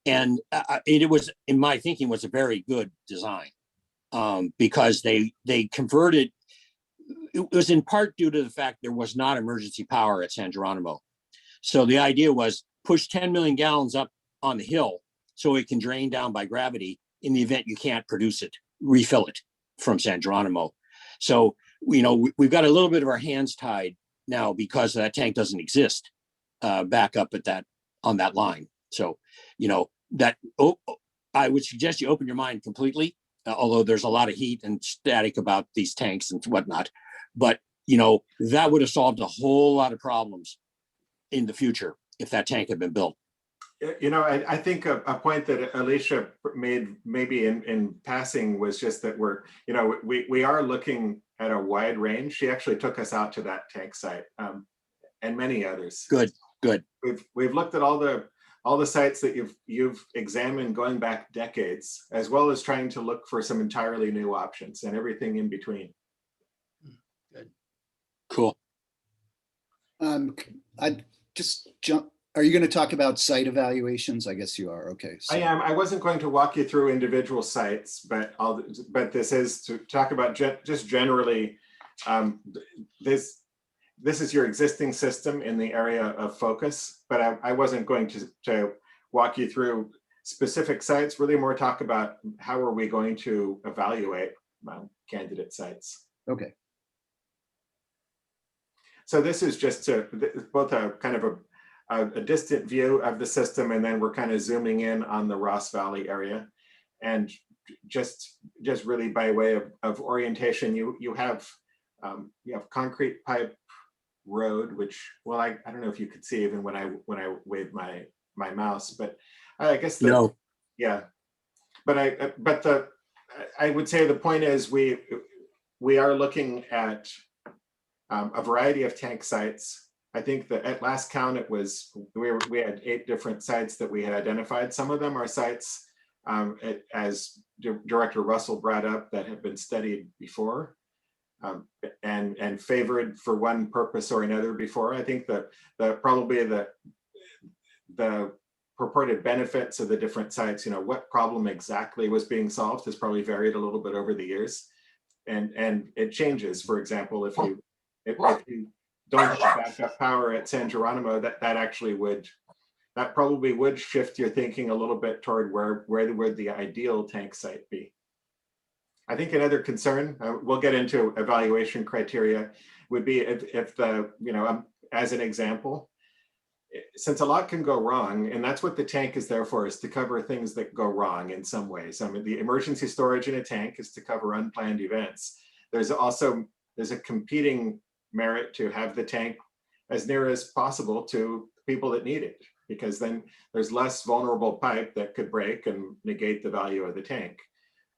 And it was, in my thinking, was a very good design because they converted. It was in part due to the fact there was not emergency power at San Geronimo. So the idea was push 10 million gallons up on the hill so it can drain down by gravity in the event you can't produce it, refill it from San Geronimo. So, you know, we've got a little bit of our hands tied now because that tank doesn't exist back up at that on that line. So, you know, I would suggest you open your mind completely, although there's a lot of heat and static about these tanks and whatnot. But, you know, that would have solved a whole lot of problems in the future if that tank had been built. You know, I think a point that Alicia made maybe in passing was just that we are looking at a wide range. She actually took us out to that tank site and many others. Good. We've looked at all the sites that you've examined going back decades, as well as trying to look for some entirely new options and everything in between. Good. Cool. I just jump. Are you going to talk about site evaluations? I guess you are. Okay. So. I am. I wasn't going to walk you through individual sites, but this is to talk about just generally. This is your existing system in the area of focus, but I wasn't going to walk you through specific sites. Really, more talk about how are we going to evaluate candidate sites. Okay. So this is just both a kind of a distant view of the system, and then we're kind of zooming in on the Ross Valley area. And just really by way of orientation, you have concrete pipe road, which, well, I don't know if you could see even when I waved my mouse, but I guess No. Yeah, but I would say the point is we are looking at a variety of tank sites. I think that at last count, we had 8 different sites that we had identified. Some of them are sites, as Director Russell brought up, that have been studied before and favored for one purpose or another before. I think that probably the purported benefits of the different sites, what problem exactly was being solved, has probably varied a little bit over the years, and it changes. For example, if you don't have backup power at San Geronimo, that probably would shift your thinking a little bit toward where would the ideal tank site be. I think another concern, we'll get into evaluation criteria, would be if as an example, since a lot can go wrong, and that's what the tank is there for, is to cover things that go wrong in some ways. I mean, the emergency storage in a tank is to cover unplanned events. There's a competing merit to have the tank as near as possible to people that need it, because then there's less vulnerable pipe that could break and negate the value of the tank.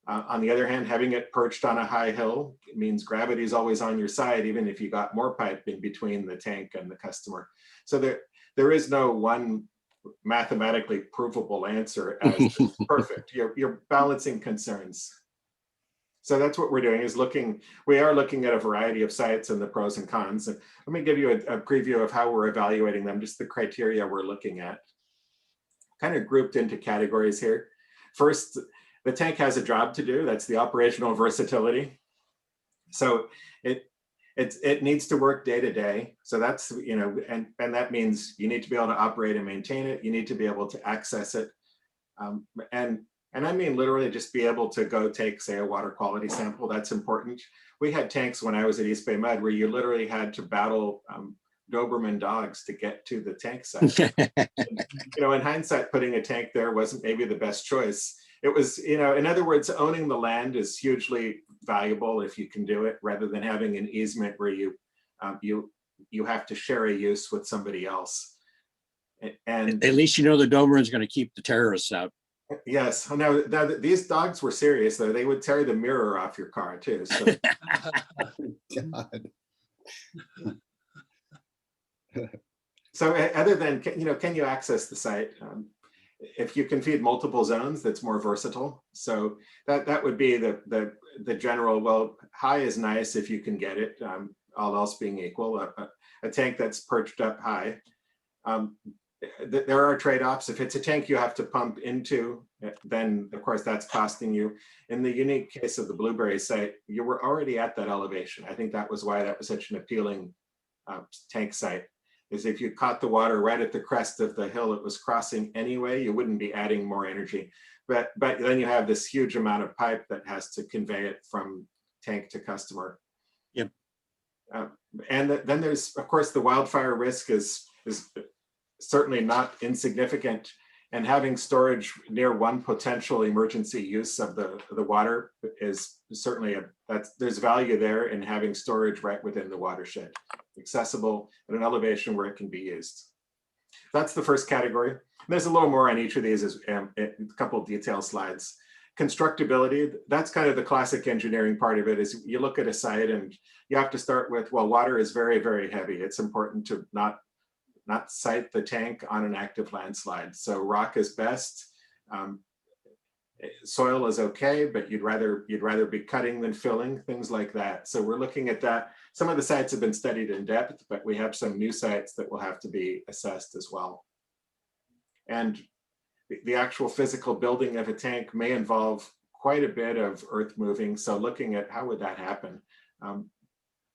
On the other hand, having it perched on a high hill means gravity is always on your side, even if you got more pipe in between the tank and the customer. So there is no one mathematically provable answer as perfect. You're balancing concerns. So that's what we're doing, we are looking at a variety of sites and the pros and cons. And let me give you a preview of how we're evaluating them, just the criteria we're looking at. Kind of grouped into categories here. First, the tank has a job to do. That's the operational versatility. So it needs to work day to day. So that's, you know, and that means you need to be able to operate and maintain it. You need to be able to access it. And I mean, literally just be able to go take, say, a water quality sample. That's important. We had tanks when I was at East Bay Mud where you literally had to battle Doberman dogs to get to the tank site. You know, in hindsight, putting a tank there wasn't maybe the best choice. It was, you know, in other words, owning the land is hugely valuable if you can do it, rather than having an easement where you have to share a use with somebody else. And At least you know the Doberman's going to keep the terrorists out. yes, now these dogs were serious though. They would tear the mirror off your car too. So. God. So other than, you know, can you access the site? If you can feed multiple zones, that's more versatile. So that would be the general, well, high is nice if you can get it, all else being equal. A tank that's perched up high. There are trade-offs. If it's a tank you have to pump into, then of course that's costing you. In the unique case of the Blueberry site, you were already at that elevation. I think that was why that was such an appealing tank site, is if you caught the water right at the crest of the hill it was crossing anyway, you wouldn't be adding more energy. But then you have this huge amount of pipe that has to convey it from tank to customer. Yep. And then there's, of course, the wildfire risk is certainly not insignificant, and having storage near one potential emergency use of the water is certainly there's value there in having storage right within the watershed, accessible at an elevation where it can be used. That's the first category. There's a little more on each of these, as a couple of detail slides. Constructability, that's kind of the classic engineering part of it, is you look at a site and you have to start with, well, water is very, very heavy. It's important to not site the tank on an active landslide. So rock is best. Soil is okay, but you'd rather be cutting than filling, things like that. So we're looking at that. Some of the sites have been studied in depth, but we have some new sites that will have to be assessed as well. And the actual physical building of a tank may involve quite a bit of earth moving. So looking at how would that happen?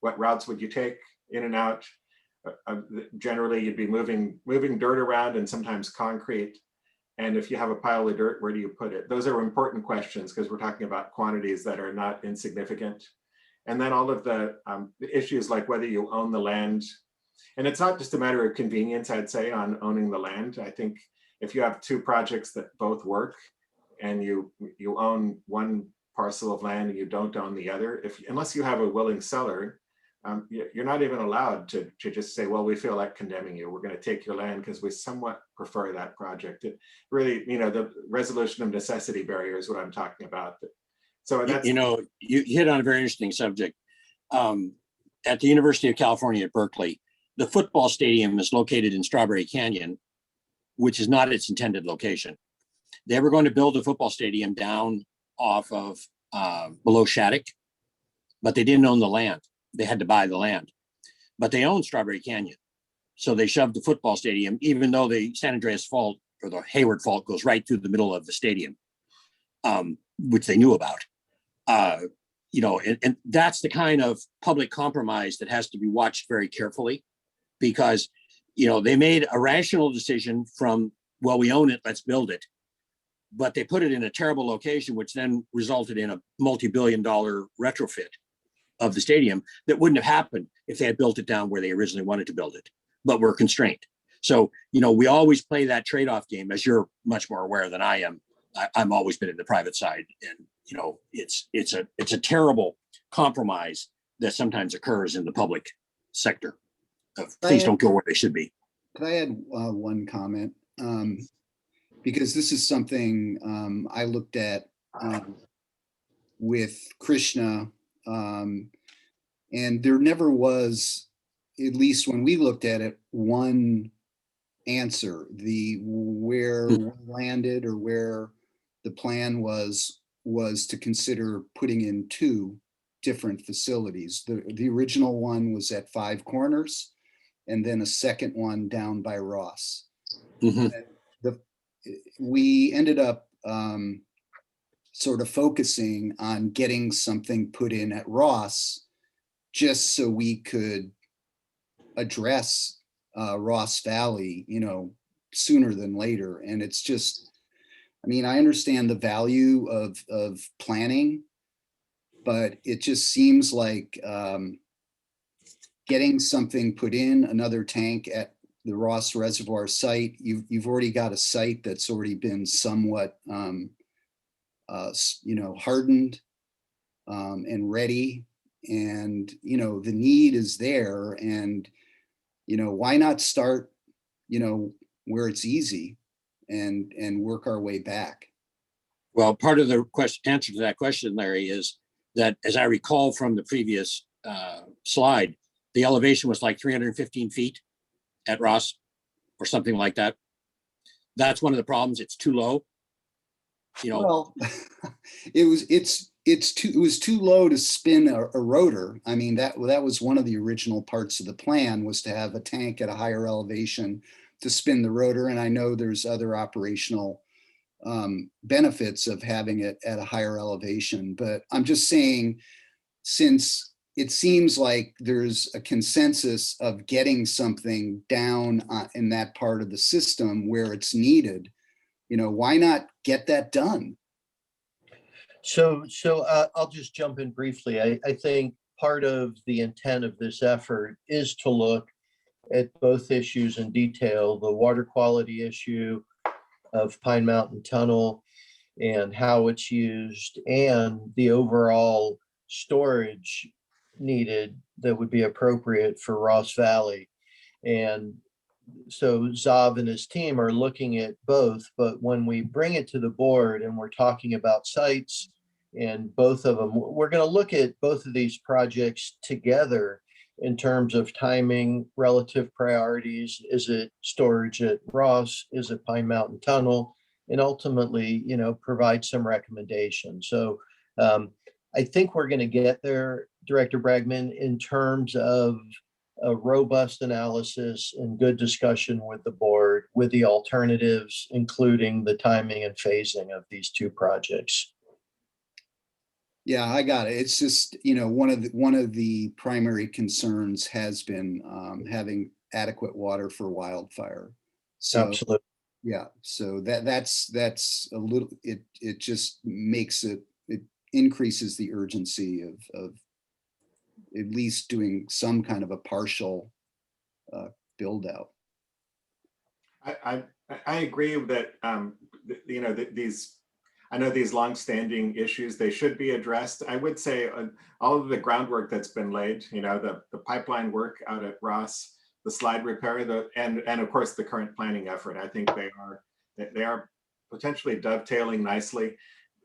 What routes would you take in and out? Generally, you'd be moving dirt around and sometimes concrete. And if you have a pile of dirt, where do you put it? Those are important questions because we're talking about quantities that are not insignificant. And then all of the issues like whether you own the land. And it's not just a matter of convenience, I'd say, on owning the land. I think if you have two projects that both work and you own one parcel of land and you don't own the other, unless you have a willing seller, you're not even allowed to just say, well, we feel like condemning you. We're going to take your land because we somewhat prefer that project. It really, you know, the resolution of necessity barrier is what I'm talking about. So that's, You know, you hit on a very interesting subject. At the University of California at Berkeley, the football stadium is located in Strawberry Canyon, which is not its intended location. They were going to build a football stadium down off of below Shattuck, but they didn't own the land. They had to buy the land, but they own Strawberry Canyon. So they shoved the football stadium, even though the San Andreas Fault or the Hayward Fault goes right through the middle of the stadium, which they knew about. You know, and that's the kind of public compromise that has to be watched very carefully, because, you know, they made a rational decision from, well, we own it, let's build it. But they put it in a terrible location, which then resulted in a multi-billion-dollar retrofit of the stadium that wouldn't have happened if they had built it down where they originally wanted to build it, but were constrained. So, you know, we always play that trade-off game, as you're much more aware than I am. I'm always been in the private side, and, you know, it's a terrible compromise that sometimes occurs in the public sector of things don't go where they should be. Could I add one comment? Because this is something I looked at with Krishna, and there never was, at least when we looked at it, one answer. Where we landed, or where the plan was to consider putting in two different facilities. The original one was at Five Corners, and then a second one down by Ross. Mm-hmm. We ended up sort of focusing on getting something put in at Ross, just so we could address Ross Valley, you know, sooner than later. And it's just, I mean, I understand the value of planning, but it just seems like getting something put in, another tank at the Ross Reservoir site, you've already got a site that's already been somewhat, you know, hardened and ready. And, you know, the need is there. And, you know, why not start, you know, where it's easy and work our way back? Well, part of the answer to that question, Larry, is that, as I recall from the previous slide, the elevation was like 315 feet at Ross or something like that. That's one of the problems. It's too low. You know, Well, it was too low to spin a rotor. I mean, that was one of the original parts of the plan, was to have a tank at a higher elevation to spin the rotor. And I know there's other operational benefits of having it at a higher elevation, but I'm just saying, since it seems like there's a consensus of getting something down in that part of the system where it's needed, you know, why not get that done? So I'll just jump in briefly. I think part of the intent of this effort is to look at both issues in detail, the water quality issue of Pine Mountain Tunnel and how it's used, and the overall storage needed that would be appropriate for Ross Valley. And so Zav and his team are looking at both, but when we bring it to the board and we're talking about sites and both of them, we're going to look at both of these projects together in terms of timing, relative priorities. Is it storage at Ross? Is it Pine Mountain Tunnel? And ultimately, you know, provide some recommendations. So I think we're going to get there, Director Bregman, in terms of a robust analysis and good discussion with the board, with the alternatives, including the timing and phasing of these two projects. Yeah, I got it. It's just, you know, one of the primary concerns has been having adequate water for wildfire. So, Absolutely. yeah, so that's a little, it just makes it increases the urgency of at least doing some kind of a partial build out. I agree that you know, these, I know these longstanding issues, they should be addressed. I would say all of the groundwork that's been laid, you know, the pipeline work out at Ross, the slide repair, and of course the current planning effort, I think they are potentially dovetailing nicely.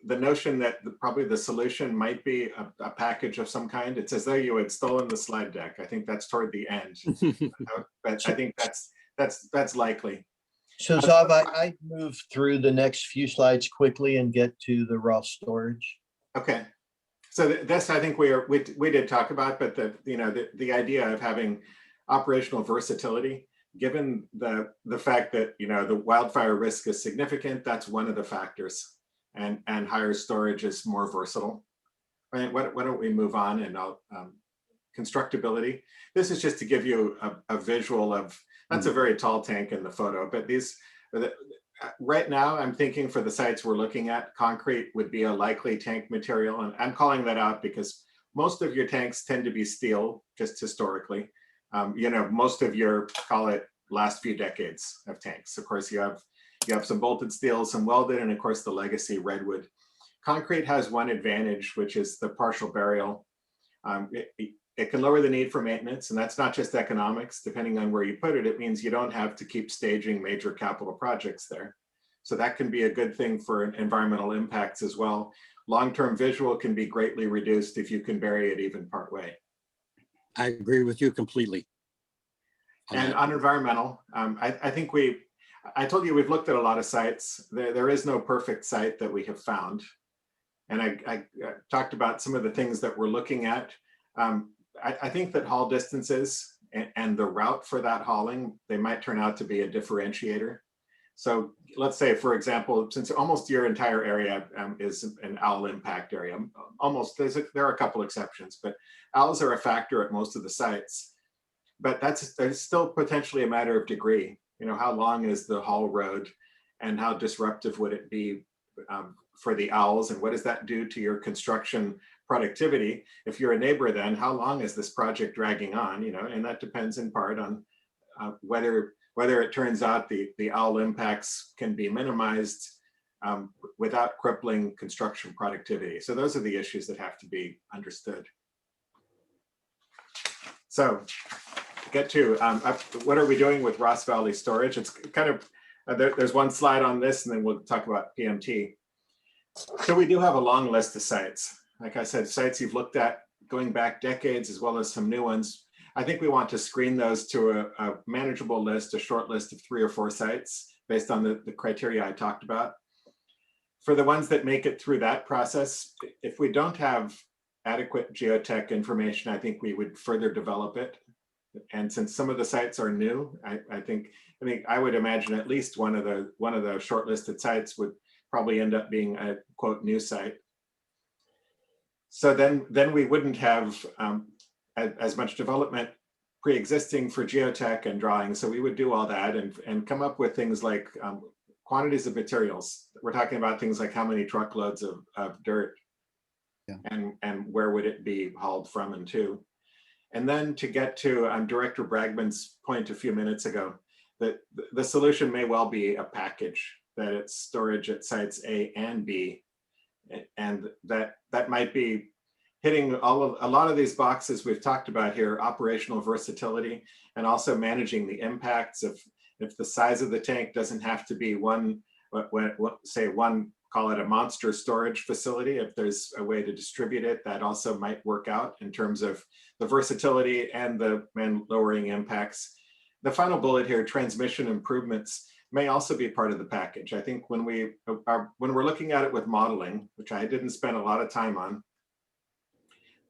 The notion that probably the solution might be a package of some kind, it's as though you had stolen the slide deck. I think that's toward the end, but I think that's likely. So Zav, I move through the next few slides quickly and get to the Ross storage. Okay, so this I think we did talk about, but the idea of having operational versatility, given the fact that, you know, the wildfire risk is significant, that's one of the factors, and higher storage is more versatile. Right? Why don't we move on, and I'll constructability. This is just to give you a visual of. That's a very tall tank in the photo, but these, right now I'm thinking for the sites we're looking at, concrete would be a likely tank material. And I'm calling that out because most of your tanks tend to be steel, just historically. You know, most of your, call it, last few decades of tanks. Of course, you have some bolted steel, some welded, and of course the legacy redwood. Concrete has one advantage, which is the partial burial. It can lower the need for maintenance, and that's not just economics. Depending on where you put it, it means you don't have to keep staging major capital projects there. So that can be a good thing for environmental impacts as well. Long-term visual can be greatly reduced if you can bury it even part way. I agree with you completely. And on environmental, I think I told you we've looked at a lot of sites. There is no perfect site that we have found. And I talked about some of the things that we're looking at. I think that haul distances and the route for that hauling, they might turn out to be a differentiator. So let's say, for example, since almost your entire area is an owl impact area, almost, there are a couple exceptions, but owls are a factor at most of the sites. But there's still potentially a matter of degree. You know, how long is the haul road and how disruptive would it be for the owls, and what does that do to your construction productivity? If you're a neighbor, then how long is this project dragging on? You know, and that depends in part on whether it turns out the owl impacts can be minimized without crippling construction productivity. So those are the issues that have to be understood. So get to what are we doing with Ross Valley storage? It's kind of, there's one slide on this, and then we'll talk about PMT. So we do have a long list of sites. Like I said, sites you've looked at going back decades, as well as some new ones. I think we want to screen those to a manageable list, a short list of 3 or 4 sites based on the criteria I talked about. For the ones that make it through that process, if we don't have adequate geotech information, I think we would further develop it. And since some of the sites are new, I think I would imagine at least one of the shortlisted sites would probably end up being a quote new site. So then we wouldn't have as much development pre-existing for geotech and drawing. So we would do all that and come up with things like quantities of materials. We're talking about things like how many truckloads of dirt, yeah, and where would it be hauled from and to. And then to get to Director Bragman's point a few minutes ago, that the solution may well be a package, that it's storage at sites A and B, and that might be hitting a lot of these boxes we've talked about here: operational versatility, and also managing the impacts of, if the size of the tank doesn't have to be one, call it a monster storage facility. If there's a way to distribute it, that also might work out in terms of the versatility and lowering impacts. The final bullet here, transmission improvements, may also be part of the package. I think when we're looking at it with modeling, which I didn't spend a lot of time on,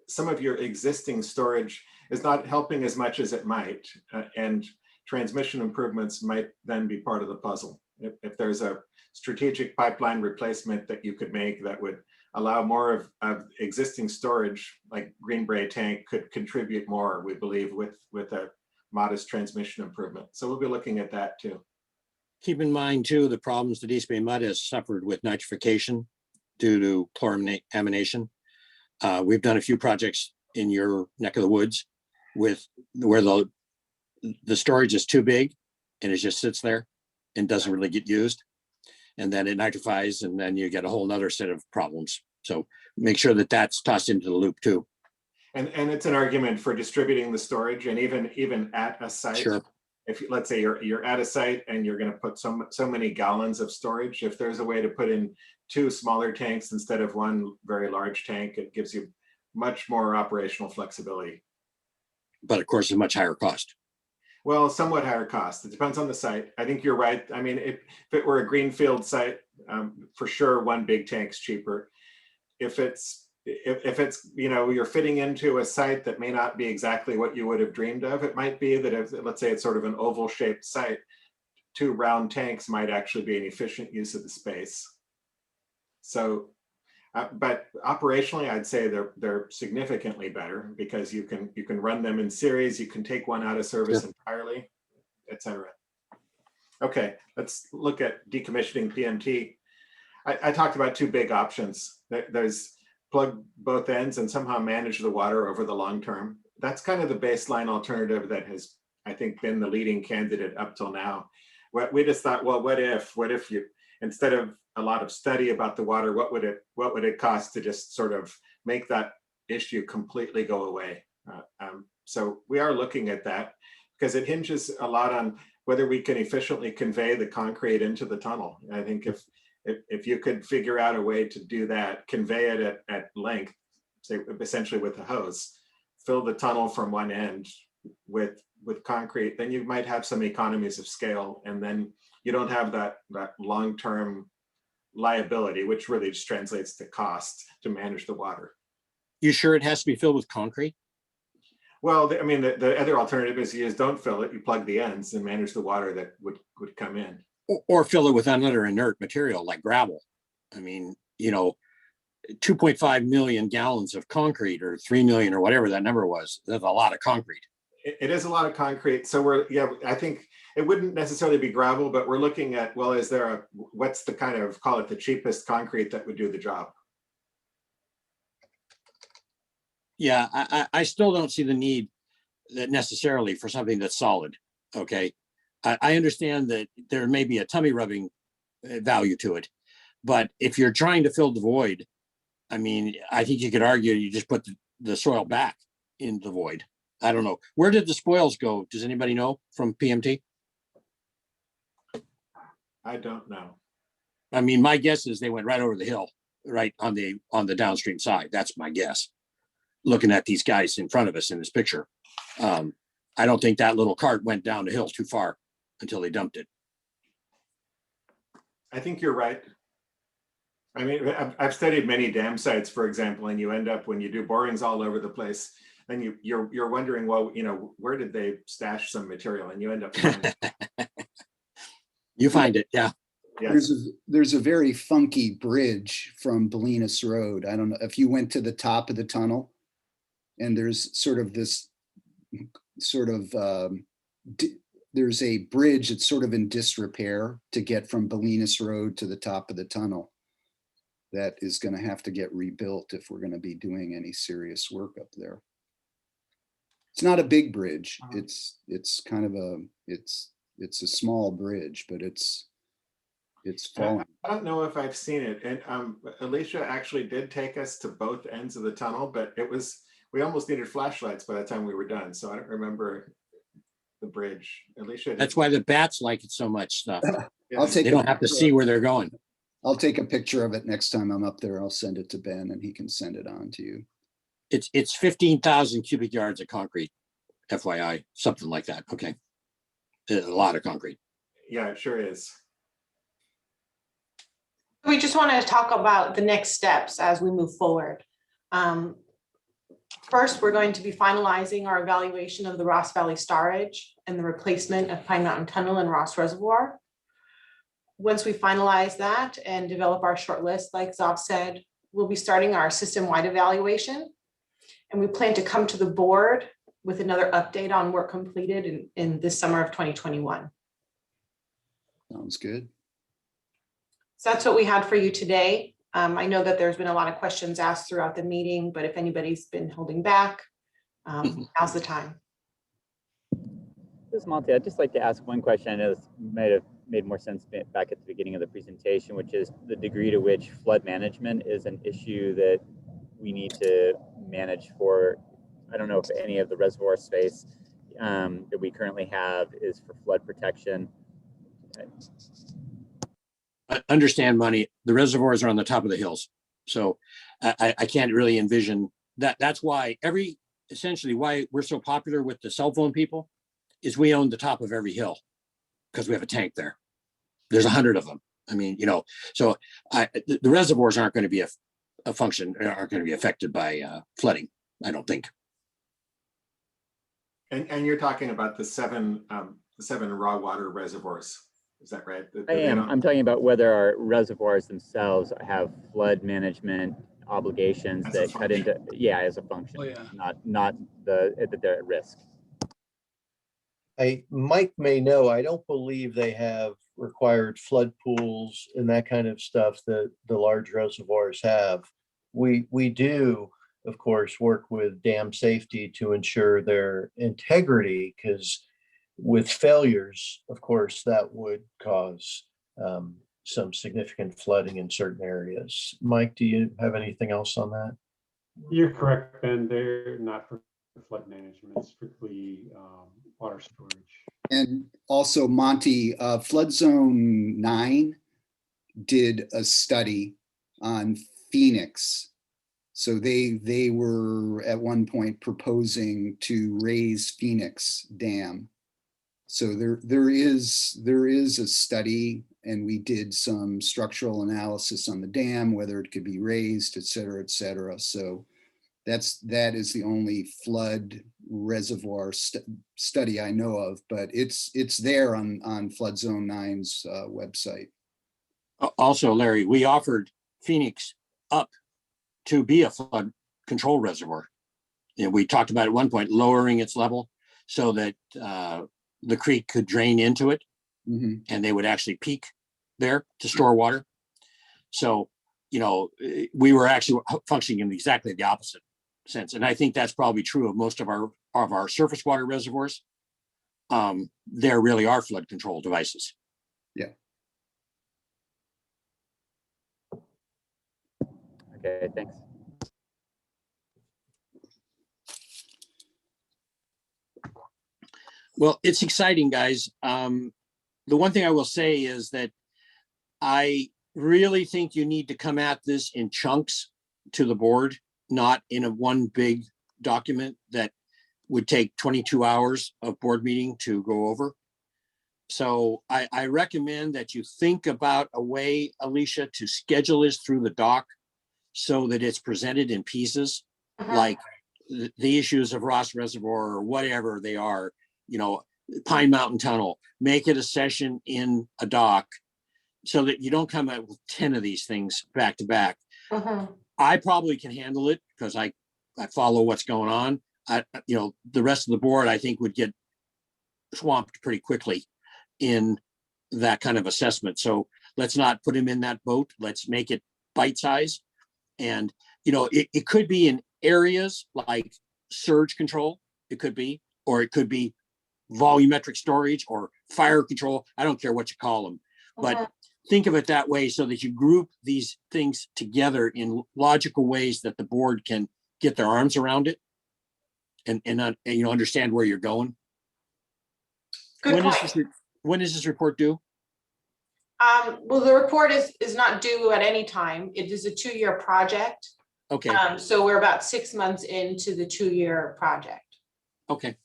some of your existing storage is not helping as much as it might, and transmission improvements might then be part of the puzzle. If there's a strategic pipeline replacement that you could make that would allow more of existing storage, like Green Bay tank could contribute more, we believe, with a modest transmission improvement. So we'll be looking at that too. Keep in mind too, the problems that East Bay Mud has suffered with nitrification due to chloramination. We've done a few projects in your neck of the woods where the storage is too big and it just sits there and doesn't really get used. And then it nitrifies, and then you get a whole nother set of problems. So make sure that that's tossed into the loop too. And it's an argument for distributing the storage, and even at a site. Sure. If let's say you're at a site and you're going to put so many gallons of storage, if there's a way to put in 2 smaller tanks instead of 1 very large tank, it gives you much more operational flexibility. But of course, a much higher cost. Well, somewhat higher cost. It depends on the site. I think you're right. I mean, if it were a greenfield site, for sure, 1 big tank's cheaper. If it's you're fitting into a site that may not be exactly what you would have dreamed of, it might be that if, let's say, it's sort of an oval shaped site, 2 round tanks might actually be an efficient use of the space. So, but operationally, I'd say they're significantly better, because you can run them in series. You can take one out of service entirely, etc. Okay, let's look at decommissioning PMT. I talked about 2 big options. There's plug both ends and somehow manage the water over the long term. That's kind of the baseline alternative that has, I think, been the leading candidate up till now. We just thought, well, what if you, instead of a lot of study about the water, what would it cost to just sort of make that issue completely go away? So we are looking at that, because it hinges a lot on whether we can efficiently convey the concrete into the tunnel. I think if you could figure out a way to do that, convey it at length, say essentially with a hose, fill the tunnel from one end with concrete, then you might have some economies of scale, and then you don't have that long-term liability, which really just translates to cost to manage the water. You sure it has to be filled with concrete? Well, I mean, the other alternative is you just don't fill it, you plug the ends and manage the water that would come in. or fill it with another inert material like gravel. I mean, 2.5 million gallons of concrete or 3 million or whatever that number was. That's a lot of concrete. It is a lot of concrete. So I think it wouldn't necessarily be gravel, but we're looking at, well, what's the kind of, call it the cheapest concrete that would do the job? Yeah, I still don't see the need that necessarily for something that's solid. Okay. I understand that there may be a tummy rubbing value to it, but if you're trying to fill the void, I mean, I think you could argue you just put the soil back in the void. I don't know. Where did the spoils go? Does anybody know from PMT? I don't know. I mean, my guess is they went right over the hill, right on the downstream side. That's my guess. Looking at these guys in front of us in this picture. I don't think that little cart went down the hill too far until they dumped it. I think you're right. I mean, I've studied many dam sites, for example, and you end up, when you do borings all over the place, then you're wondering, well, where did they stash some material? And you end up finding You find it, yeah. Yes. There's a very funky bridge from Bolinas Road. I don't know if you went to the top of the tunnel, and there's sort of this there's a bridge that's sort of in disrepair to get from Bolinas Road to the top of the tunnel. That is going to have to get rebuilt if we're going to be doing any serious work up there. It's not a big bridge. It's kind of it's a small bridge, but it's falling. I don't know if I've seen it. And Alicia actually did take us to both ends of the tunnel, but we almost needed flashlights by the time we were done. So I don't remember the bridge. Alicia. That's why the bats like it so much stuff. I'll take They don't have to see where they're going. I'll take a picture of it next time I'm up there. I'll send it to Ben and he can send it on to you. It's 15,000 cubic yards of concrete, FYI, something like that. Okay. A lot of concrete. Yeah, it sure is. We just want to talk about the next steps as we move forward. First, we're going to be finalizing our evaluation of the Ross Valley storage and the replacement of Pine Mountain Tunnel and Ross Reservoir. Once we finalize that and develop our short list, like Zav said, we'll be starting our system-wide evaluation. And we plan to come to the board with another update on work completed in this summer of 2021. Sounds good. So that's what we had for you today. I know that there's been a lot of questions asked throughout the meeting, but if anybody's been holding back, now's the time. This is Monty. I'd just like to ask one question. I know this might have made more sense back at the beginning of the presentation, which is the degree to which flood management is an issue that we need to manage for. I don't know if any of the reservoir space that we currently have is for flood protection. I understand, Money. The reservoirs are on the top of the hills. So I can't really envision that. That's why essentially why we're so popular with the cell phone people is we own the top of every hill because we have a tank there. There's 100 of them. I mean, so the reservoirs aren't going to be a function, aren't going to be affected by flooding, I don't think. And you're talking about the seven raw water reservoirs. Is that right? I am. I'm talking about whether our reservoirs themselves have flood management obligations that cut into, as a function, Oh, yeah. not that they're at risk. Mike may know, I don't believe they have required flood pools and that kind of stuff that the large reservoirs have. We do, of course, work with dam safety to ensure their integrity, because with failures, of course, that would cause some significant flooding in certain areas. Mike, do you have anything else on that? You're correct, Ben. They're not for flood management, strictly water storage. And also, Monty, Flood Zone 9 did a study on Phoenix. So they were at one point proposing to raise Phoenix Dam. So there is a study, and we did some structural analysis on the dam, whether it could be raised, et cetera, et cetera. So that is the only flood reservoir study I know of, but it's there on Flood Zone 9's website. Also, Larry, we offered Phoenix up to be a flood control reservoir. And we talked about at one point lowering its level so that the creek could drain into it, and they would actually peak there to store water. So, you know, we were actually functioning in exactly the opposite sense. And I think that's probably true of most of our surface water reservoirs. There really are flood control devices. Yeah. Okay, thanks. Well, it's exciting, guys. The one thing I will say is that I really think you need to come at this in chunks to the board, not in a one big document that would take 22 hours of board meeting to go over. So I recommend that you think about a way, Alicia, to schedule this through the doc so that it's presented in pieces, like the issues of Ross Reservoir or whatever they are, you know, Pine Mountain Tunnel. Make it a session in a doc so that you don't come out with 10 of these things back to back. I probably can handle it because I follow what's going on. You know, the rest of the board, I think, would get swamped pretty quickly in that kind of assessment. So let's not put him in that boat. Let's make it bite size. And, you know, it could be in areas like surge control. It could be, or it could be volumetric storage or fire control. I don't care what you call them, but think of it that way so that you group these things together in logical ways that the board can get their arms around it and you know, understand where you're going. Good point. When is this report due? Well, the report is not due at any time. It is a 2-year project. Okay. So we're about 6 months into the 2-year project. Okay.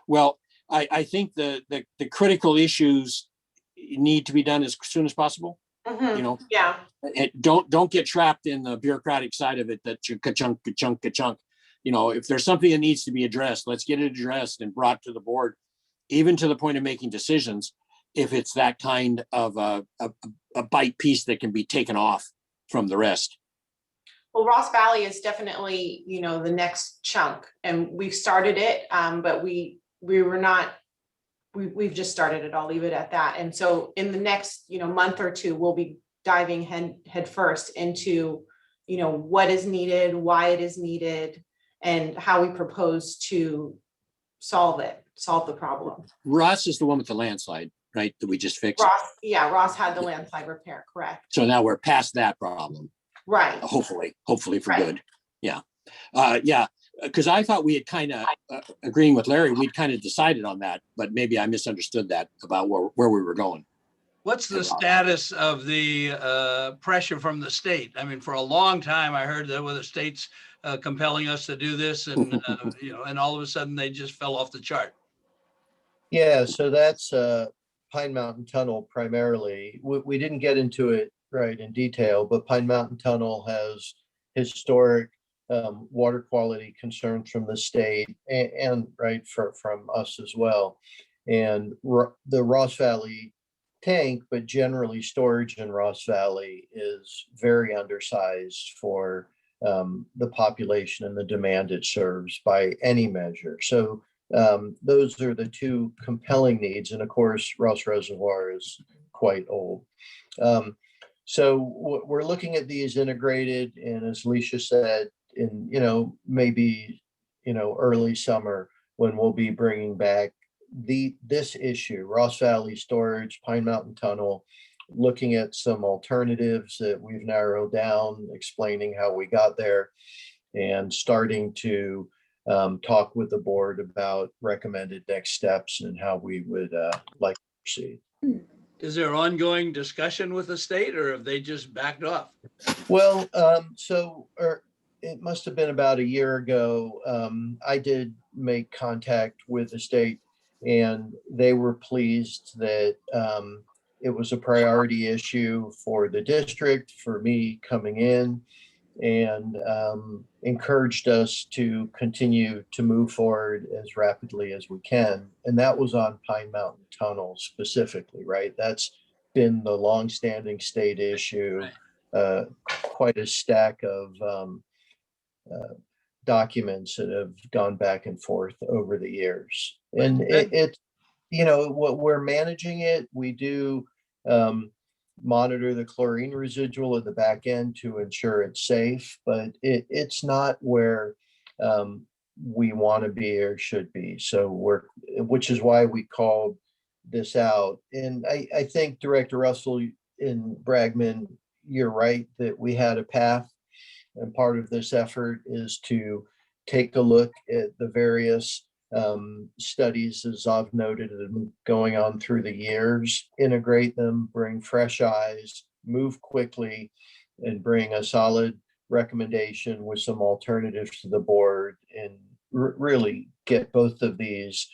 Well, I think the critical issues need to be done as soon as possible. You know, Yeah. and don't get trapped in the bureaucratic side of it that you ka-chunk. You know, if there's something that needs to be addressed, let's get it addressed and brought to the board, even to the point of making decisions, if it's that kind of a bite piece that can be taken off from the rest. Well, Ross Valley is definitely, you know, the next chunk, and we've started it, but we've just started it. I'll leave it at that. And so in the next, you know, month or two, we'll be diving head first into, you know, what is needed, why it is needed, and how we propose to solve the problem. Ross is the one with the landslide, right? That we just fixed. Ross had the landslide repair, correct? So now we're past that problem. Right. Hopefully for Right. good. Yeah. Because I thought we had kind of agreeing with Larry, we'd kind of decided on that, but maybe I misunderstood that about where we were going. What's the status of the pressure from the state? I mean, for a long time, I heard that the state's compelling us to do this, and you know, and all of a sudden they just fell off the chart. Yeah, so that's Pine Mountain Tunnel primarily. We didn't get into it right in detail, but Pine Mountain Tunnel has historic water quality concerns from the state and right from us as well. And the Ross Valley tank, but generally storage in Ross Valley is very undersized for the population and the demand it serves by any measure. So those are the two compelling needs. And of course, Ross Reservoir is quite old. So we're looking at these integrated, and as Alicia said, in, you know, maybe, you know, early summer when we'll be bringing back this issue, Ross Valley storage, Pine Mountain Tunnel, looking at some alternatives that we've narrowed down, explaining how we got there, and starting to talk with the board about recommended next steps and how we would like to proceed. Is there ongoing discussion with the state, or have they just backed off? Well, it must have been about a year ago. I did make contact with the state, and they were pleased that it was a priority issue for the district, for me coming in, and encouraged us to continue to move forward as rapidly as we can. And that was on Pine Mountain Tunnel specifically, right? That's been the longstanding state issue, quite a stack of documents that have gone back and forth over the years. And it, what we're managing it, we do monitor the chlorine residual at the back end to ensure it's safe, but it's not where we want to be or should be. So which is why we called this out. And I think Director Russell and Bragman, you're right that we had a path. And part of this effort is to take a look at the various studies, as I've noted, that have been going on through the years, integrate them, bring fresh eyes, move quickly, and bring a solid recommendation with some alternatives to the board, and really get both of these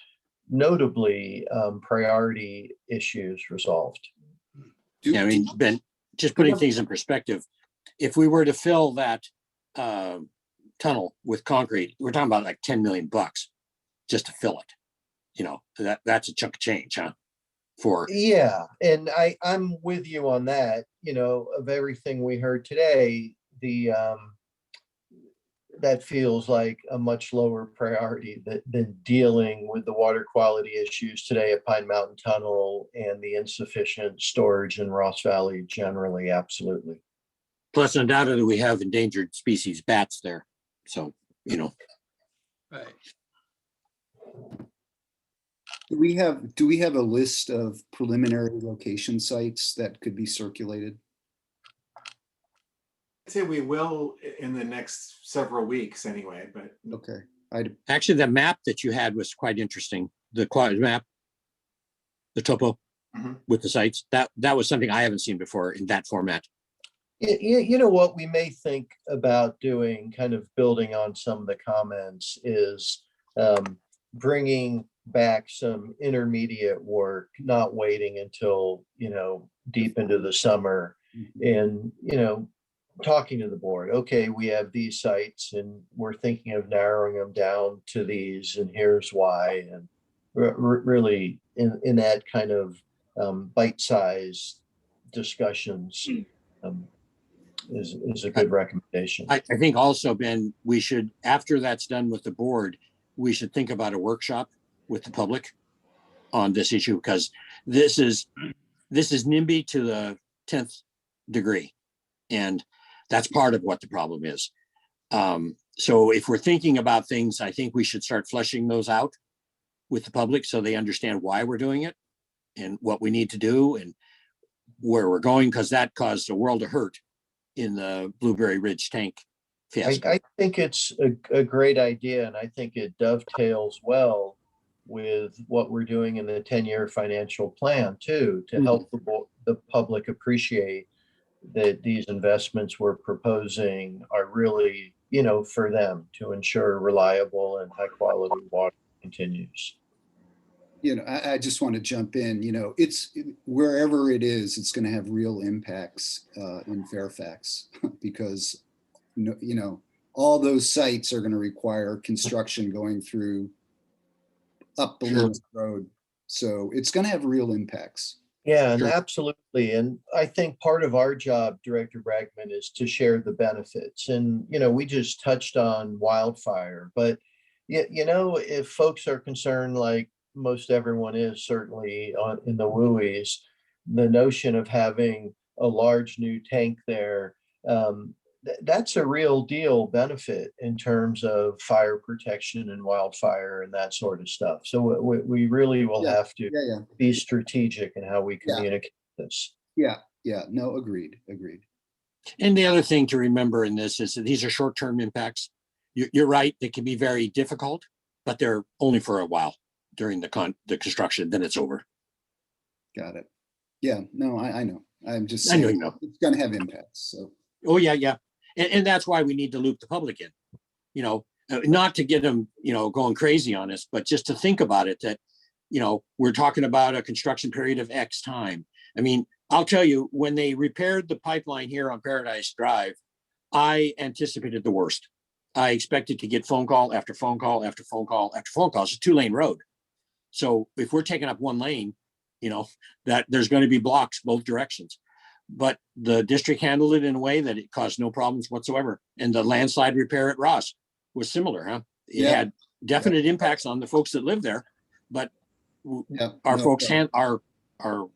notably priority issues resolved. Yeah, I mean, Ben, just putting things in perspective, if we were to fill that tunnel with concrete, we're talking about like 10 million bucks just to fill it. That's a chunk of change, huh? Yeah, and I'm with you on that. Of everything we heard today, that feels like a much lower priority than dealing with the water quality issues today at Pine Mountain Tunnel and the insufficient storage in Ross Valley generally. Absolutely. Plus, undoubtedly, we have endangered species bats there. So, Right. Do we have a list of preliminary location sites that could be circulated? I'd say we will in the next several weeks anyway, but Okay. Actually, the map that you had was quite interesting. The quad map, the topo with the sites, that was something I haven't seen before in that format. You know what we may think about doing, kind of building on some of the comments, is bringing back some intermediate work, not waiting until, deep into the summer, and, talking to the board. Okay, we have these sites and we're thinking of narrowing them down to these, and here's why. And really in that kind of bite-sized discussions is a good recommendation. I think also, Ben, we should, after that's done with the board, we should think about a workshop with the public on this issue, because this is NIMBY to the 10th degree. And that's part of what the problem is. So if we're thinking about things, I think we should start fleshing those out with the public so they understand why we're doing it and what we need to do and where we're going, because that caused a world of hurt in the Blueberry Ridge tank fiasco. I think it's a great idea, and I think it dovetails well with what we're doing in the 10-year financial plan too, to help the public appreciate that these investments we're proposing are really, for them to ensure reliable and high quality water continues. I just want to jump in. It's wherever it is, it's going to have real impacts in Fairfax because, all those sites are going to require construction going through up the Loomis Road. So it's going to have real impacts. Yeah, and absolutely. And I think part of our job, Director Bragman, is to share the benefits. And, we just touched on wildfire, but, if folks are concerned, like most everyone is certainly in the WUIs, the notion of having a large new tank there, that's a real deal benefit in terms of fire protection and wildfire and that sort of stuff. So we really will have to be strategic in how we communicate this. Yeah. No, agreed. And the other thing to remember in this is that these are short-term impacts. You're right, they can be very difficult, but they're only for a while during the construction, then it's over. Got it. Yeah, no, I know. I'm just saying, I know. It's going to have impacts. So. Oh, yeah. And that's why we need to loop the public in, not to get them, going crazy on us, but just to think about it, that, we're talking about a construction period of X time. I mean, I'll tell you, when they repaired the pipeline here on Paradise Drive, I anticipated the worst. I expected to get phone call after phone call after phone call after phone call. It's a 2-lane road. So if we're taking up 1 lane, that there's going to be blocks both directions. But the district handled it in a way that it caused no problems whatsoever. And the landslide repair at Ross was similar, huh? It Yeah. had definite impacts on the folks that live there, but Yeah, our no folks problem. our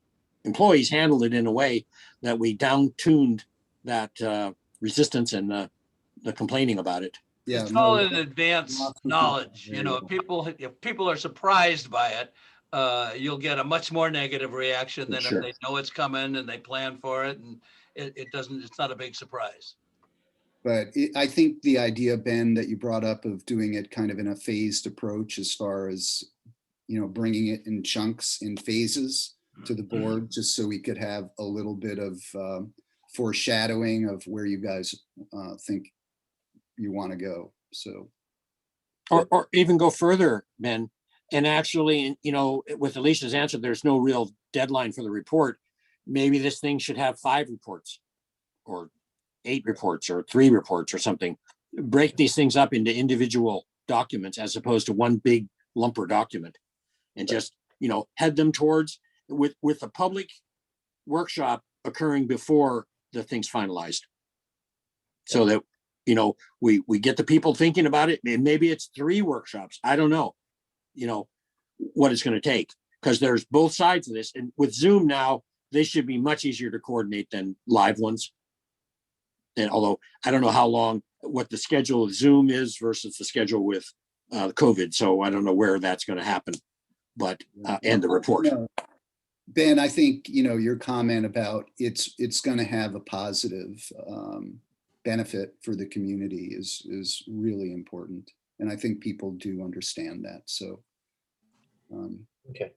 employees handled it in a way that we down-tuned that resistance and the complaining about it. Yeah, It's no, all in advance lots of knowledge, there you go. if people are surprised by it, you'll get a much more negative reaction than Sure. if they know it's coming and they plan for it, and it's not a big surprise. But I think the idea, Ben, that you brought up of doing it kind of in a phased approach as far as, bringing it in chunks, in phases to the board, just so we could have a little bit of foreshadowing of where you guys think you want to go. So, Or even go further, Ben. And actually, with Alicia's answer, there's no real deadline for the report. Maybe this thing should have 5 reports or 8 reports or 3 reports or something. Break these things up into individual documents as opposed to one big lumper document, and just, head them towards with the public workshop occurring before the thing's finalized. So that, we get the people thinking about it, and maybe it's 3 workshops. I don't know, what it's going to take, because there's both sides of this. And with Zoom now, they should be much easier to coordinate than live ones. And although I don't know what the schedule of Zoom is versus the schedule with COVID. So I don't know where that's going to happen, but, and the report. no. Ben, I think, your comment about it's going to have a positive benefit for the community is really important. And I think people do understand that. So. Okay,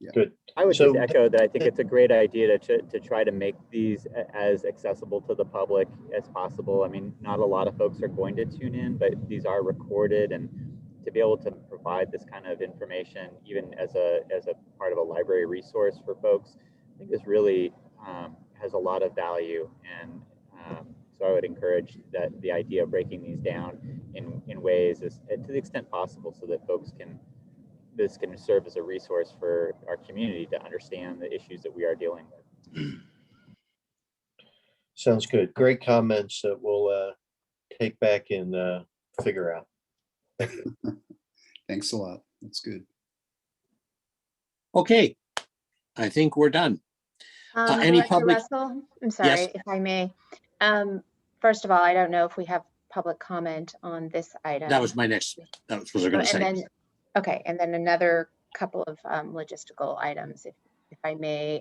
Yeah. good. I would So- just echo that I think it's a great idea to try to make these as accessible to the public as possible. I mean, not a lot of folks are going to tune in, but these are recorded, and to be able to provide this kind of information, even as a part of a library resource for folks, I think is really has a lot of value. And so I would encourage that the idea of breaking these down in ways to the extent possible, so that this can serve as a resource for our community to understand the issues that we are dealing with. Sounds good. Great comments that we'll take back and figure out. Thanks a lot. That's good. Okay, I think we're done. Any Director public? Russell, I'm sorry, if I may. First of all, I don't know if we have public comment on this item. That was my next, that was what I was going to say. And then, okay, and then another couple of logistical items, if I may.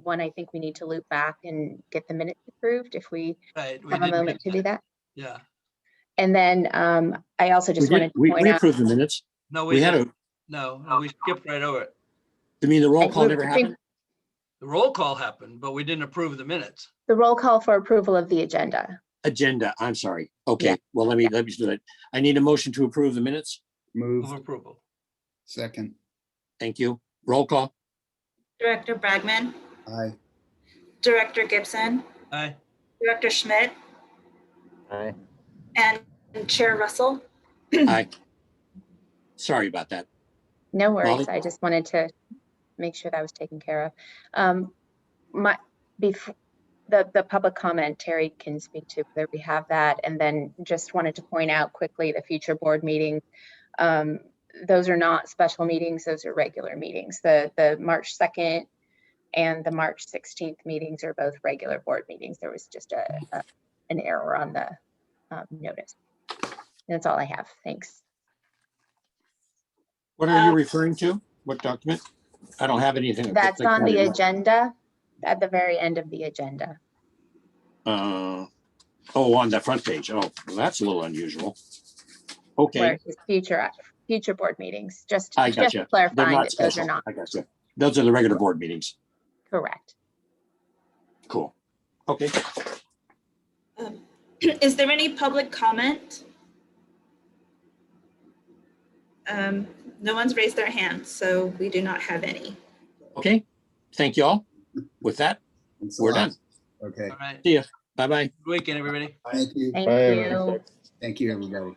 One, I think we need to loop back and get the minutes approved if we Right. have a moment to do that. Yeah. And then I also just wanted to point We out. approved the minutes. No, We had didn't. No, we skipped right over it. I mean, the roll I call think- never happened. The roll call happened, but we didn't approve the minutes. The roll call for approval of the agenda. Agenda, I'm sorry. Okay, Yeah. well, let me do it. I need a motion to approve the minutes. Move Move. approval. Second. Thank you. Roll call. Director Bragman, Aye. Director Gibson, Aye. Director Schmidt, Aye. and Chair Russell. Aye. Sorry about that. No worries. Molly? I just wanted to make sure that was taken care of. The public comment, Terry can speak to whether we have that. And then just wanted to point out quickly the future board meetings. Those are not special meetings, those are regular meetings. The March 2nd and the March 16th meetings are both regular board meetings. There was just an error on the notice. That's all I have. Thanks. What are you referring to? What document? I don't have anything. That's on the agenda, at the very end of the agenda. Oh, on the front page. Oh, well, that's a little unusual. Where Okay, it says future board meetings, just I got just you. They're clarifying not that those are special. not I got you. Those are the regular board meetings. correct. Cool. Okay. Is there any public comment? No one's raised their hand, so we do not have any. Okay. Thank you all. With that, Thanks a we're lot. done. Okay. All right. See ya. Bye-bye. Good weekend, everybody. Thank you. Thank Bye, you. everyone. Thank you, everybody.